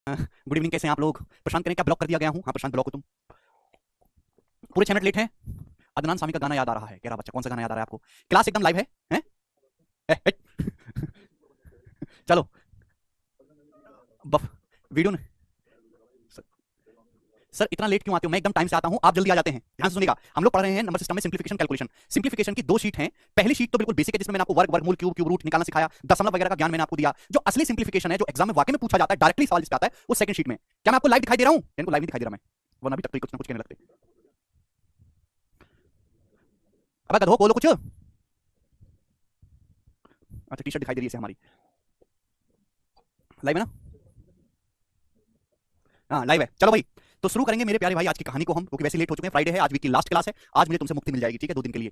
Good evening, कैसे हैं आप लोग? प्रशांत करें क्या ब्लॉक कर दिया गया हूँ? हाँ प्रशांत, ब्लॉक हो तुम। पूरे 6 मिनट लेट हैं। अदनान सामी का गाना याद आ रहा है, कह रहा बच्चा। कौन सा गाना याद आ रहा है आपको? क्लास एकदम लाइव है, हैं? ए, ए, चलो। बफ वीडियो ने सर इतना लेट क्यों आते हो? मैं एकदम टाइम से आता हूं, आप जल्दी आ जाते हैं। ध्यान से सुनिएगा, हम लोग पढ़ रहे हैं नंबर सिस्टम में सिंप्लीफिकेशन कैलकुलेशन। सिंप्लीफिकेशन की दो शीट हैं। पहली शीट तो बिल्कुल बेसिक है, जिसमें मैंने आपको वर्ग, वर्गमूल, क्यूब, क्यूब रूट निकालना सिखाया, दशमलव वगैरह का ज्ञान मैंने आपको दिया। जो असली सिंप्लीफिकेशन है, जो एग्जाम में वाकई में पूछा जाता है, डायरेक्टली सवाल जिसका आता है, वो सेकंड शीट में। क्या मैं आपको लाइव दिखाई दे रहा हूं? इनको लाइव नहीं दिखाई दे रहा मैं, वरना अभी तक तो कुछ ना कुछ कहने लगते। अब गधो बोलो कुछ। अच्छा, टी शर्ट दिखाई दे रही है हमारी। लाइव है ना? हाँ लाइव है, चलो भाई। तो शुरू करेंगे मेरे प्यारे भाई आज की कहानी को हम, क्योंकि वैसे लेट हो चुके हैं। फ्राइडे है, आज वीक की लास्ट क्लास है। आज मुझे तुमसे मुक्ति मिल जाएगी, ठीक है, 2 दिन के लिए।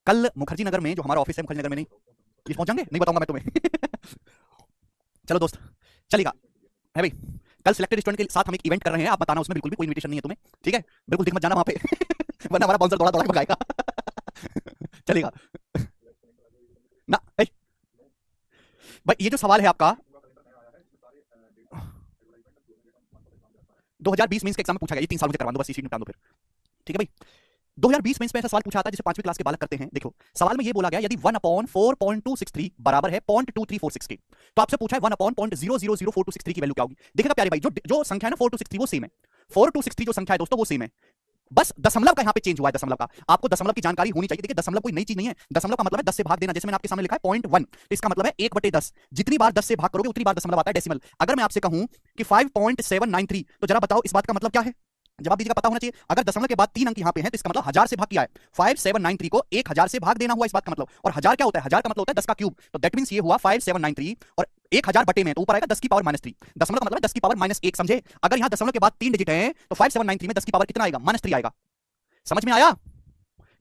कल मुखर्जी नगर में, जो हमारा ऑफिस है मुखर्जी नगर में, नहीं प्लीज पहुंच जाएंगे, नहीं बताऊंगा मैं तुम्हें। चलो दोस्त, चलेगा है भाई। कल सिलेक्टेड स्टूडेंट के साथ हम एक इवेंट कर रहे हैं, आप बताना, उसमें बिल्कुल भी कोई इन्विटेशन नहीं है तुम्हें, ठीक है? बिल्कुल दिख मत जाना वहां पे। वरना हमारा बाउंसर दौड़ा दौड़ा के भगाएगा। चलेगा ना भाई। ये जो सवाल है आपका 2020 मेंस के एग्जाम में पूछा गया, ये 3 साल मुझे करवा दो बस, इसी निपटा दो फिर, ठीक है भाई। 2020 मेंस में ऐसा सवाल पूछा था जिसे 5वीं क्लास के बालक करते हैं। देखो सवाल में ये बोला गया, यदि 1/4.263 बराबर है 0.2346 के, तो आपसे पूछा है 1/0004263 की वैल्यू क्या होगी। देखिएगा प्यारे भाई, जो जो संख्या है ना 4263, वो सेम है। 4263 जो संख्या है दोस्तों, वो सेम है। बस दशमलव का यहाँ पे चेंज हुआ है। दशमलव का आपको दशमलव की जानकारी होनी चाहिए। देखिए दशमलव कोई नई चीज नहीं है। दशमलव का मतलब है 10 से भाग देना। जैसे मैंने आपके सामने लिखा है 0.1, तो इसका मतलब है 1/10। जितनी बार 10 से भाग करोगे उतनी बार दशमलव आता है, डेसिमल। अगर मैं आपसे कहूं कि 5.793, तो जरा बताओ इस बात का मतलब क्या है? जवाब दीजिएगा, पता होना चाहिए। अगर दशमलव के बाद 3 अंक यहाँ पे हैं, तो इसका मतलब 1000 से भाग किया है। 5793 को 1000 से भाग देना हुआ, इस बात का मतलब। और 1000 क्या होता है? 1000 का मतलब होता है 10 का क्यूब। तो दैट मींस ये हुआ 5793, और 1000 बटे में तो ऊपर आएगा 10 की पावर -3। दशमलव का मतलब है 10 की पावर -1, समझे? अगर यहाँ दशमलव के बाद 3 डिजिट है, तो 5793 में 10 की पावर कितना आएगा? -3 आएगा। समझ में आया?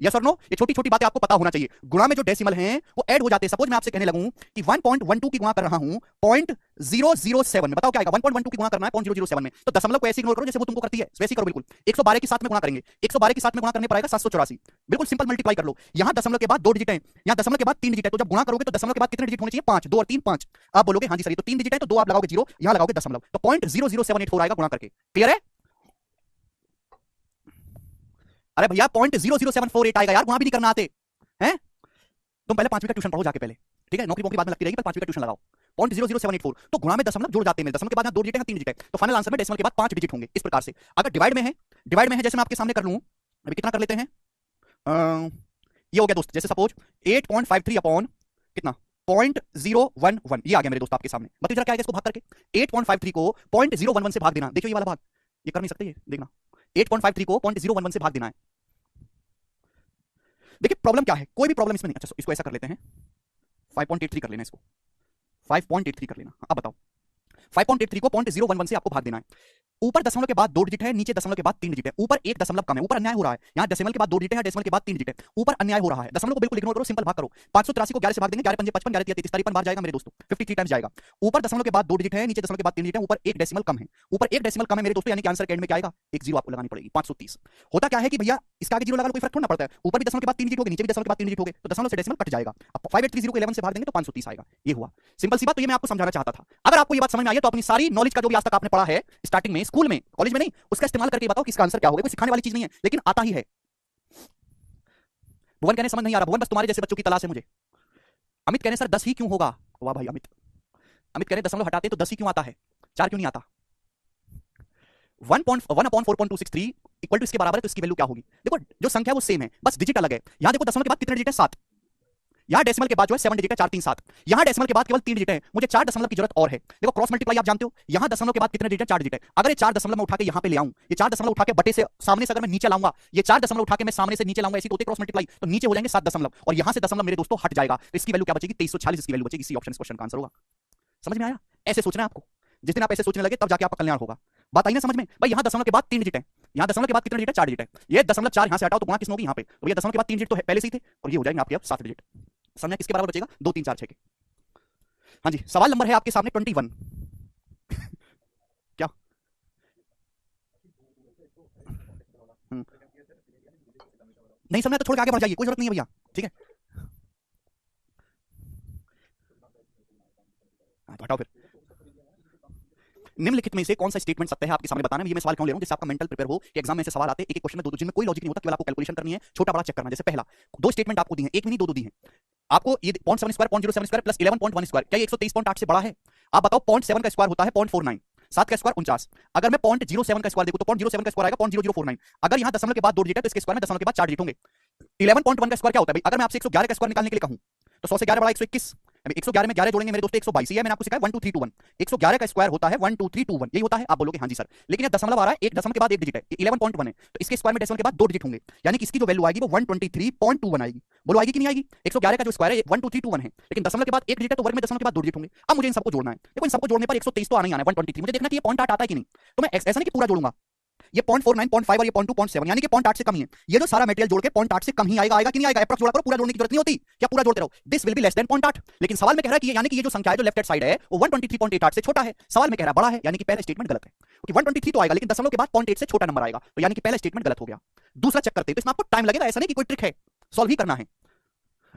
यस और नो? ये छोटी छोटी बातें आपको पता होना चाहिए। गुणा में जो डेसिमल हैं वो ऐड हो जाते हैं। सपोज मैं आपसे कहने लगूं कि 1.12 की गुणा कर रहा हूं 0.007 में, बताओ क्या आएगा? 1.12 की गुणा करना है 0.007 में, तो दशमलव को ऐसे इग्नोर करो जैसे वो तुमको करती है, वैसे ही करो बिल्कुल। 112 के साथ में गुणा करेंगे, 112 के साथ में गुणा करने पर आएगा 784। बिल्कुल सिंपल मल्टीप्लाई कर लो। यहां दशमलव के बाद 2 डिजिट है, यहां दशमलव के बाद 3 डिजिट है, तो जब गुणा करोगे तो दशमलव के बाद कितने डिजिट होने चाहिए? 5। 2 और 3 5। आप बोलोगे हाँ जी सर, ये तो 3 डिजिट है, तो 2 आप लगाओगे 0, यहां लगाओगे दशमलव, तो 0.00784 आएगा गुणा करके। क्लियर है? अरे भैया 0.00748 आएगा यार, गुणा भी नहीं करना आते हैं। तुम पहले 5वीं का ट्यूशन पढ़ो जाके पहले, ठीक है? नौकरी वोकरी बाद में लगती रहेगी, पर 5वीं का ट्यूशन लगाओ। 0.00784, तो गुणा में दशमलव जुड़ जाते हैं। दशमलव के बाद 2 डिजिट है, 3 डिजिट है, तो फाइनल आंसर में डेसिमल के बाद 5 डिजिट होंगे। इस प्रकार से अगर डिवाइड में है, डिवाइड में है, जैसे मैं आपके सामने कर लूं, अभी कितना कर लेते हैं? ये हो गया दोस्त, जैसे सपोज 8.53 अपॉन कितना? 0.011, ये आ गया मेरे दोस्त आपके सामने। बताइए जरा क्या आएगा इसको भाग करके? 8.53 को 0.011 से भाग देना। देखियो ये वाला भाग, ये कर नहीं सकते, ये देखना। 8.53 को 0.011 से भाग देना है। देखिए प्रॉब्लम क्या है, कोई भी प्रॉब्लम इसमें नहीं। अच्छा इसको ऐसा कर लेते हैं, 5.83 कर लेना इसको, 5.83 कर लेना। अब बताओ 5.83 को 0.011 से आपको भाग देना है। ऊपर दशमलव के बाद 2 डिजिट है, नीचे दशमलव के बाद 3 डिजिट है। ऊपर एक दशमलव कम है, ऊपर अन्याय हो रहा है। यहाँ डेसिमल के बाद 2 डिजिट है, डेसिमल के बाद 3 डिजिट है, ऊपर अन्याय हो रहा है। दशमलव को बिल्कुल इग्नोर करो, सिंपल भाग करो। 583 को 11 से भाग देंगे, 11 पंजे 55, 11 33, 53 बार जाएगा मेरे दोस्तों, 53 टाइम्स जाएगा। ऊपर दशमलव के बाद 2 डिजिट है, नीचे दशमलव के बाद 3 डिजिट है, ऊपर एक डेसिमल कम है। ऊपर एक डेसिमल कम है मेरे दोस्तों, यानी कि आंसर के एंड में क्या आएगा? एक जीरो आपको लगानी पड़ेगी, 530। होता क्या है कि भैया इसका आगे जीरो लगा लो, कोई फर्क थोड़ा ना पड़ता है। ऊपर भी दशमलव के बाद 3 डिजिट हो गए, नीचे भी दशमलव के बाद 3 डिजिट हो गए, तो दशमलव से डेसिमल कट जाएगा। अब 5830 को 11 से भाग देंगे तो 530 आएगा। ये हुआ सिंपल सी बात। तो ये मैं आपको समझाना चाहता था। अगर आपको ये बात समझ में आई है, तो अपनी सारी नॉलेज का जो भी आज तक आपने पढ़ा है, स्टार्टिंग में, स्कूल में, कॉलेज में नहीं, उसका इस्तेमाल करके बताओ कि इसका आंसर क्या होगा। कोई सिखाने वाली चीज नहीं है, लेकिन आता ही है। भुवन कहने समझ नहीं आ रहा, भुवन बस तुम्हारे जैसे बच्चों की तलाश है मुझे। अमित कहने सर 10 ही क्यों होगा? वाह भाई अमित। अमित कहने दशमलव हटाते तो 10 ही क्यों आता है, 4 क्यों नहीं आता? 1/4.263 इक्वल टू इसके बराबर है, तो इसकी वैल्यू क्या होगी? देखो जो संख्या है वो सेम है, बस डिजिट अलग है। यहां देखो दशमलव के बाद कितने डिजिट है? 7। यहाँ डेसिमल के बाद जो है 7 डिजिट है, 4 3 7। यहाँ डेसिमल के बाद केवल 3 डिजिट है, मुझे 4 दशमलव की जरूरत और है। देखो क्रॉस मल्टीप्लाई आप जानते हो, यहाँ दशमलव के बाद कितने डिजिट है? 4 डिजिट है। अगर ये 4 दशमलव मैं उठा के यहाँ पे ले आऊं, ये 4 दशमलव उठा के बटे से सामने से अगर मैं नीचे लाऊंगा, ये 4 दशमलव उठा के मैं सामने से नीचे लाऊंगा, ऐसी तो होती क्रॉस मल्टीप्लाई, तो नीचे हो जाएंगे 7 दशमलव, और यहाँ से दशमलव मेरे दोस्तों हट जाएगा, तो इसकी वैल्यू क्या बचेगी? 2340 इसकी वैल्यू बचेगी। इसी ऑप्शन क्वेश्चन का आंसर होगा। समझ में आया? ऐसे सोचना है आपको। जिस दिन आप ऐसे सोचने लगे तब जाके आपका कल्याण होगा। बात आई ना समझ में? भाई यहाँ दशमलव के बाद 3 डिजिट है, यहाँ दशमलव के बाद कितने डिजिट है? 4 डिजिट है। ये दशमलव 4 यहाँ से हटाओ तो गुणा किसने होगी? यहाँ पे। तो ये दशमलव के बाद 3 डिजिट तो पहले से ही थे, और ये हो जाएंगे आपके अब 7 डिजिट। समझना किसके बराबर बचेगा? 2 3 4 6 के। हाँ जी, सवाल नंबर है आपके सामने 21। क्या? हम्म, नहीं समझना तो छोड़ के आगे बढ़ जाइए, कोई जरूरत नहीं है भैया, ठीक है? हाँ, तो हटाओ फिर। निम्नलिखित में से कौन सा स्टेटमेंट सत्य है आपके सामने बताना है। ये मैं सवाल क्यों ले रहा हूं, जिससे आपका मेंटल प्रिपेयर हो कि एग्जाम में से सवाल आते हैं एक एक क्वेश्चन में दो जिनमें कोई लॉजिक नहीं होता, केवल आपको कैलकुलेशन करनी है, छोटा बड़ा चेक करना है। जैसे पहला दो स्टेटमेंट आपको दी है, एक भी नहीं दो दी है आपको, ये 0.7 स्क्वायर 0.07 स्क्वायर प्लस 11.1 स्क्वायर, क्या ये 123.8 से बड़ा है? आप बताओ 0.7 का स्क्वायर होता है 0.49, 7 का स्क्वायर 49, अगर मैं 0.07 का स्क्वायर देखूं तो 0.07 का स्क्वायर आएगा 0.0049, अगर यहां दशमलव के बाद दो डिजिट है तो इसके स्क्वायर में दशमलव के बाद 4 डिजिट होंगे। 11.1 का स्क्वायर क्या होता है भाई? अगर मैं आपसे 111 का स्क्वायर निकालने के लिए कहूं तो 100 से 11 बड़ा 121, अभी 111 में 11 जोड़ेंगे मेरे दोस्तों 122, ये मैंने आपको सिखाया 12321, 111 का स्क्वायर होता है 12321, यही होता है। आप बोलोगे हां जी सर, लेकिन ये दशमलव आ रहा है, एक दशमलव के बाद एक डिजिट है, 11.1 है, तो इसके स्क्वायर में डेसिमल के बाद दो डिजिट होंगे, यानी कि इसकी जो वैल्यू आएगी वो 123.21 आएगी। बोलो आएगी कि नहीं आएगी? 111 का जो स्क्वायर है 12321 है, लेकिन दशमलव के बाद एक डिजिट है तो वर्ग में दशमलव के बाद दो डिजिट होंगे। अब मुझे इन सबको जोड़ना है, देखो इन सबको जोड़ने पर 123 तो आना ही आना है, 123 मुझे देखना कि ये 0.8 आता है कि नहीं, तो मैं ऐसा नहीं कि पूरा जोड़ूंगा, ये 0.49, 0.5 और ये 0.2, 0.7 यानी कि 0.8 से कम ही है। ये जो सारा मटेरियल जोड़ के 0.8 से कम ही आएगा, आएगा कि नहीं आएगा? अप्रॉक्स जोड़ा करो, पूरा जोड़ने की जरूरत नहीं होती, क्या पूरा जोड़ते रहो, this will be less than 0.8। लेकिन सवाल में कह रहा है कि यानी कि ये जो संख्या है जो लेफ्ट हैंड साइड है वो 123.88 से छोटा है, सवाल में कह रहा है बड़ा है, यानी कि पहला स्टेटमेंट गलत है, क्योंकि 123 तो आएगा लेकिन दशमलव के बाद 0.8 से छोटा नंबर आएगा, तो यानी कि पहला स्टेटमेंट गलत हो गया। दूसरा चेक करते हैं, तो इसमें आपको टाइम लगेगा, ऐसा नहीं कि कोई ट्रिक है, सॉल्व ही करना है।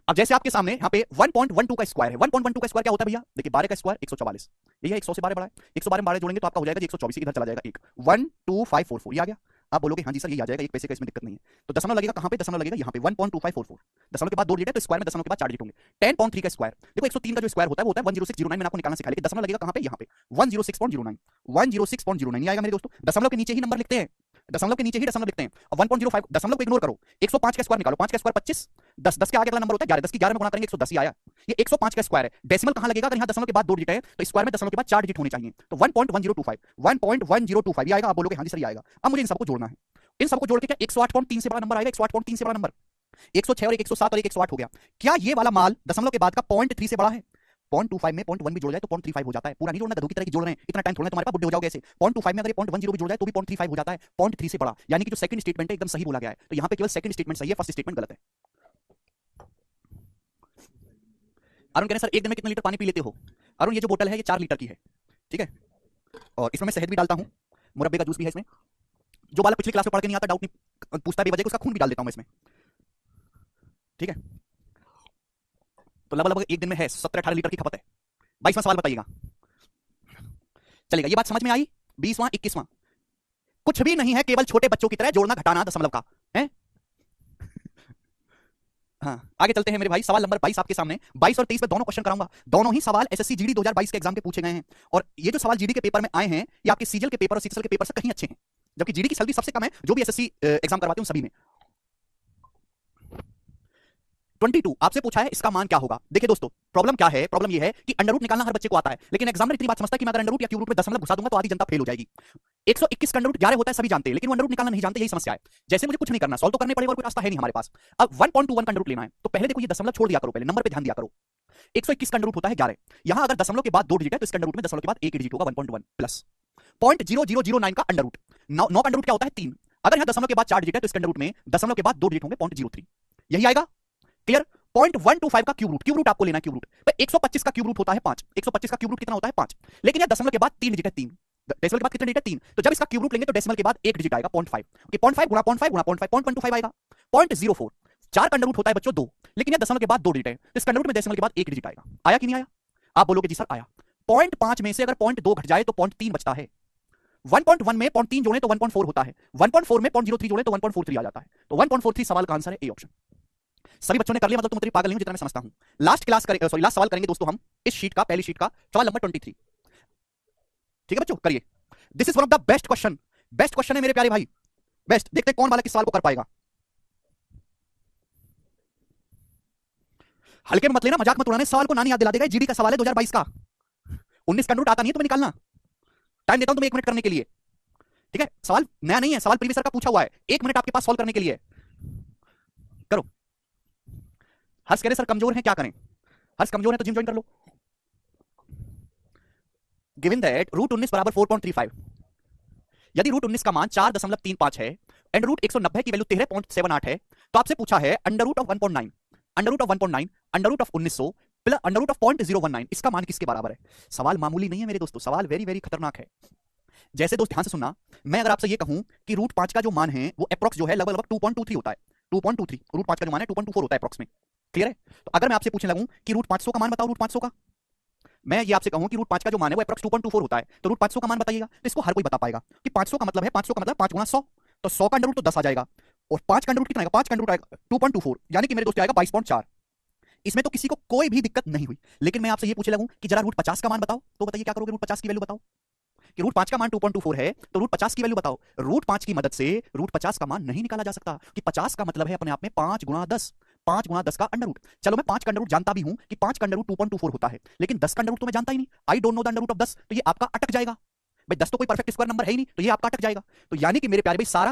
अब जैसे आपके सामने यहाँ पे 1.12 का स्क्वायर है, 1.12 का स्क्वायर क्या होता है भैया? देखिए 12 का स्क्वायर 144, ये है 100 से 12 बड़ा है, 112 में 12 जोड़ेंगे तो आपका हो जाएगा 124, इधर चला जाएगा एक 12544, ये आ गया। आप बोलोगे हाँ जी सर ये आ जाएगा, एक पैसे का इसमें दिक्कत नहीं है, तो दशमलव लगेगा कहाँ पे? दशमलव लगेगा यहाँ पे 1.2544, दशमलव के बाद दो डिजिट है तो स्क्वायर में दशमलव के बाद 4 डिजिट होंगे। 10.3 का स्क्वायर देखो 103 का जो स्क्वायर होता है वो होता है 10609, मैंने आपको निकालना सिखाया, लेकिन दशमलव लगेगा कहाँ पे? यहाँ पे 106.09, 106.09 आएगा मेरे दोस्तों। दशमलव के नीचे ही नंबर लिखते हैं, दशमलव के नीचे ही दशमलव लिखते हैं। और 1.05 दशमलव को इग्नोर करो, 105 का स्क्वायर निकालो, 5 का स्क्वायर 25, 10 10 के आगे अगला नंबर होता है 11, 10 की 11 में गुणा करेंगे 110 ही आया। ये 105 का स्क्वायर है, डेसिमल कहां लगेगा? अगर यहां दशमलव के बाद दो डिजिट है तो स्क्वायर में दशमलव के बाद 4 डिजिट होने चाहिए, तो 1.1025, 1.1025 ये आएगा। आप बोलोगे हां जी सर ये आएगा। अब मुझे इन सबको जोड़ना है, इन सबको जोड़ के क्या 108.3 से बड़ा नंबर आएगा? 108.3 से बड़ा नंबर 106 और 107 और 108 हो गया। क्या ये वाला माल दशमलव के बाद का 0.3 से बड़ा है? 0.25 में 0.1 भी जोड़ जाए तो 0.35 हो जाता है, पूरा नहीं जोड़ना, गधों की तरह की जोड़ रहे हैं, इतना टाइम थोड़ा तुम्हारे पास, बुड्ढे हो जाओगे ऐसे। 0.25 में अगर 0.10 भी जोड़ जाए तो भी 0.35 हो जाता है, 0.3 से बड़ा, यानी कि जो सेकंड स्टेटमेंट है एकदम सही बोला गया है, तो यहां पे केवल सेकंड स्टेटमेंट सही है, फर्स्ट स्टेटमेंट गलत है। अरुण कह रहे हैं सर एक दिन में कितने लीटर पानी पी लेते हो? अरुण ये जो बोतल है ये 4 लीटर की है, ठीक है, और इसमें मैं शहद भी डालता हूं, मुरब्बे का जूस भी है इसमें, जो बालक पिछली क्लास में पढ़ के नहीं आता, डाउट नहीं पूछता बेवजह, उसका खून भी डाल देता हूं मैं इसमें, ठीक है, तो लगभग एक दिन में है 17-18 लीटर की खपत है। 22वां सवाल बताइएगा, चलेगा ये बात समझ में आई? 20वां 21वां कुछ भी नहीं है, केवल छोटे बच्चों की तरह जोड़ना घटाना दशमलव का है। हाँ आगे चलते हैं मेरे भाई, सवाल नंबर 22 आपके सामने, 22 और 23 में दोनों क्वेश्चन कराऊंगा, दोनों ही सवाल एसएससी जीडी 2022 के एग्जाम के पूछे गए हैं, और ये जो सवाल जीडी के पेपर में आए हैं ये आपके सीजीएल के पेपर और सीजीएल के पेपर से कहीं अच्छे हैं, जबकि जीडी की सैलरी सबसे कम है जो भी एसएससी एग्जाम करवाते हैं सभी में। 22 आपसे पूछा है इसका मान क्या होगा। देखिए दोस्तों प्रॉब्लम क्या है, प्रॉब्लम ये है कि अंडर रूट निकालना हर बच्चे को आता है, लेकिन एग्जामिनर इतनी बात समझता है कि मैं अगर अंडर रूट या क्यूब रूट में दशमलव घुसा दूंगा तो आधी जनता फेल हो जाएगी। 121 का अंडर रूट 11 होता है सभी जानते हैं, लेकिन वो अंडर रूट निकालना नहीं जानते, यही समस्या है। जैसे मुझे कुछ नहीं करना, सॉल्व तो करने पड़ेगा और कोई रास्ता है नहीं हमारे पास। अब 1.21 का अंडर रूट लेना है तो पहले देखो ये दशमलव छोड़ दिया करो, पहले नंबर पे ध्यान दिया करो। 121 का अंडर रूट होता है 11, यहां अगर दशमलव के बाद दो डिजिट है तो इसके अंडर रूट में दशमलव के बाद एक डिजिट होगा 1.1 प्लस 0.0009 का अंडर रूट, 9 का अंडर रूट क्या होता है 3, अगर यहां दशमलव के बाद 4 डिजिट है तो इसके अंडर रूट में दशमलव के बाद दो डिजिट होंगे 0.03, यही आएगा। क्लियर? 0.125 का क्यूब रूट आपको लेना है, क्यूब रूट 125 का क्यूब रूट होता है 5, 125 का क्यूब रूट कितना होता है 5, लेकिन यहां दशमलव के बाद 3 डिजिट है 3, डेसिमल के बाद कितने डिजिट है 3, तो जब इसका क्यूब रूट लेंगे तो डेसिमल के बाद एक डिजिट आएगा 0.5, ओके 0.5 गुणा 0.5 गुणा 0.5 0.15 आएगा। 0.04 4 का अंडर रूट होता है बच्चों 2, लेकिन यहां दशमलव के बाद दो डिजिट है तो इसका अंडर रूट में डेसिमल के बाद एक डिजिट आएगा। आया कि नहीं आया? आप बोलोगे जी सर आया। 0.5 में से अगर 0.2 घट जाए तो 0.3 बचता है, 1.1 में 0.3 जोड़े तो 1.4 होता है, 1.4 में 0.03 जोड़े तो 1.43 आ जाता है, तो 1.43 सवाल का आंसर है ए ऑप्शन। सभी बच्चों ने कर लिया, मतलब तुम इतनी पागल नहीं हो जितना मैं समझता हूं। लास्ट सवाल करेंगे दोस्तों हम इस शीट का, पहली शीट का सवाल नंबर 23, ठीक है बच्चों करिए। This is one of the best question है मेरे प्यारे भाई, बेस्ट। देखते हैं कौन वाला किस सवाल को कर पाएगा। हल्के में मत लेना, मजाक मत उड़ाने, सवाल को नानी याद दिला देगा, जीडी का सवाल है 2022 का, 19 का रूट आता नहीं है तुम्हें निकालना, टाइम देता हूं तुम्हें 1 मिनट करने के लिए, ठीक है। सवाल नया नहीं है, सवाल प्रीवियस ईयर का पूछा हुआ है, 1 मिनट आपके पास सॉल्व करने के लिए, करो। हर्ष कह रहे सर कमजोर है क्या करें? हर्ष कमजोर है तो जिम ज्वाइन कर लो। गिवन दैट रूट 19 बराबर 4.35, यदि रूट 19 का मान 4.35 है, एंड रूट 190 की वैल्यू 13.78 है, तो आपसे पूछा है under root of 1.9, under root of 1.9, under root of 1900 plus under root of 0.019, इसका मान किसके बराबर है? सवाल मामूली नहीं है मेरे दोस्तों, सवाल वेरी वेरी खतरनाक है। जैसे दोस्त ध्यान से सुनना, मैं अगर आपसे ये कहूं कि रूट 5 का जो मान है वो अप्रॉक्स जो है लगभग 2.23 होता है, 2.23 रूट 5 का जो मान है 2.24 होता है अप्रॉक्स में, क्लियर है? तो अगर मैं आपसे पूछने लगूं कि रूट 500 का मान बताओ, रूट 500 का, मैं ये आपसे कहूं कि रूट 5 का जो मान है वो अप्रॉक्स 2.24 होता है, तो रूट 500 का मान बताइएगा, तो इसको हर कोई बता पाएगा कि 500 का मतलब है, 500 का मतलब 5 गुना 100, तो 100 का अंडर रूट तो 10 आ जाएगा, और 5 का अंडर रूट कितना आएगा, 5 का अंडर रूट आएगा 2.24, यानी कि मेरे दोस्त आएगा 22.4। इसमें तो किसी को कोई भी दिक्कत नहीं हुई, लेकिन मैं आपसे ये पूछने लगूं कि जरा रूट 50 का मान बताओ, तो बताइए क्या करोगे, रूट 50 की वैल्यू बताओ, कि रूट 5 का मान 2.24 है, तो रूट 50 की वैल्यू बताओ। रूट 5 की मदद से रूट 50 का मान नहीं निकाला जा सकता, कि 50 का मतलब है अपने आप में 5 गुणा 10, 5 गुणा 10 का अंडर रूट। चलो मैं 5 का अंडर रूट जानता भी हूं कि 5 का अंडर रूट 2.24 होता है, लेकिन 10 का अंडर रूट तो मैं जानता ही नहीं, I don't know the under root of 10, तो ये आपका अटक जाएगा भाई, 10 तो कोई परफेक्ट स्क्वायर नंबर है ही नहीं, तो ये आपका अटक जाएगा। तो यानी कि मेरे प्यारे भाई सारा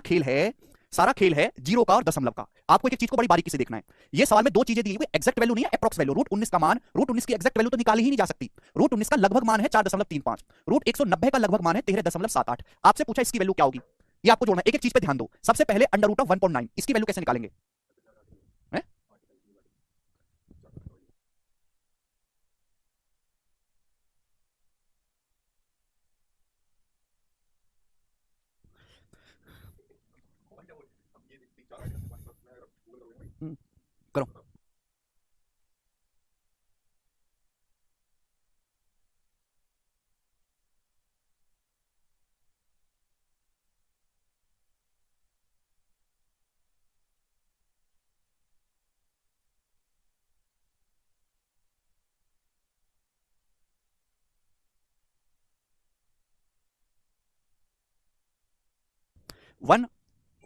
खेल है जीरो का और दशमलव का। आपको एक चीज को बड़ी बारीकी से देखना है, ये सवाल में दो चीजें दी हुई, एग्जैक्ट वैल्यू नहीं है, अप्रॉक्स वैल्यू। रूट 19 का मान, रूट 19 की एग्जैक्ट वैल्यू तो निकाली ही नहीं जा सकती, रूट 19 का लगभग मान है 4.35, रूट 190 का लगभग मान है 13.78। आपसे पूछा इसकी वैल्यू क्या होगी, ये आपको जोड़ना है। एक एक चीज पे ध्यान दो। सबसे पहले अंडर रूट ऑफ 1.9, इसकी वैल्यू कैसे निकालेंगे?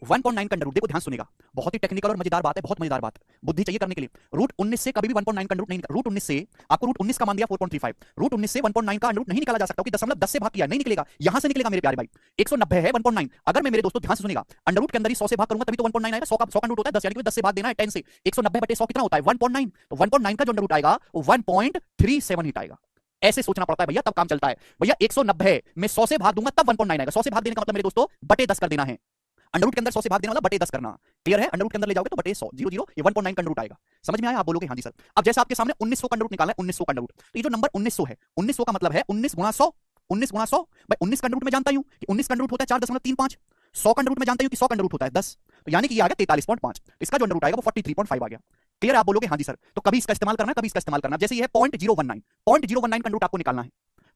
1.9 का अंडर रूट, देखो ध्यान सुनेगा, बहुत ही टेक्निकल और मजेदार बात है, बहुत मजेदार बात, बुद्धि चाहिए करने के लिए। रूट 19 से कभी भी 1.9 का अंडर रूट नहीं निकला। रूट 19 से आपको रूट 19 का मान दिया 4.35, रूट 19 से 1.9 का अंडर रूट नहीं निकाला जा सकता, कि दशमलव 10 से भाग किया नहीं निकलेगा, यहां से निकलेगा मेरे प्यारे भाई। 190 है 1.9, अगर मैं मेरे दोस्तों ध्यान से सुनेगा, अंडर रूट के अंदर ही 100 से भाग करूंगा तभी तो 1.9 आएगा। 100 का अंडर रूट होता है 10, यानी कि 10 से भाग देना है 10 से। 190 बटे 100 कितना होता है 1.9, तो 1.9 का जो अंडर रूट आएगा वो 1.37 हिट आएगा। ऐसे सोचना पड़ता है भैया, तब काम चलता है भैया। 190 में 100 से भाग दूंगा तब 1.9 आएगा। 100 से भाग देने का मतलब मेरे दोस्तों बटे 10 कर देना है। अंडर रूट के अंदर 100 से भाग देने वाला बटे 10 करना, क्लियर है? अंडर रूट के अंदर ले जाओगे तो बटे 100, 0 0, ये 1.9 का अंडर रूट आएगा। समझ में आया? आप बोलोगे हां जी सर। अब जैसे आपके सामने 1900 का अंडर रूट निकालना है, 1900 का अंडर रूट, तो ये जो नंबर 1900 है, 1900 का मतलब है 19 गुणा 100, 19 गुणा 100 भाई। 19 का अंडर रूट मैं जानता हूं कि 19 का अंडर रूट होता है 4.35, 100 का अंडर रूट मैं जानता हूं कि 100 का अंडर रूट होता है 10, तो यानी कि ये आ गया 43.5, इसका जो अंडर रूट आएगा वो 43.5 आ गया। क्लियर? आप बोलोगे हां जी सर। तो कभी इसका इस्तेमाल करना है, कभी इसका इस्तेमाल करना है। जैसे ये है 0.019, 0.019 का अंडर रूट आपको निकालना है।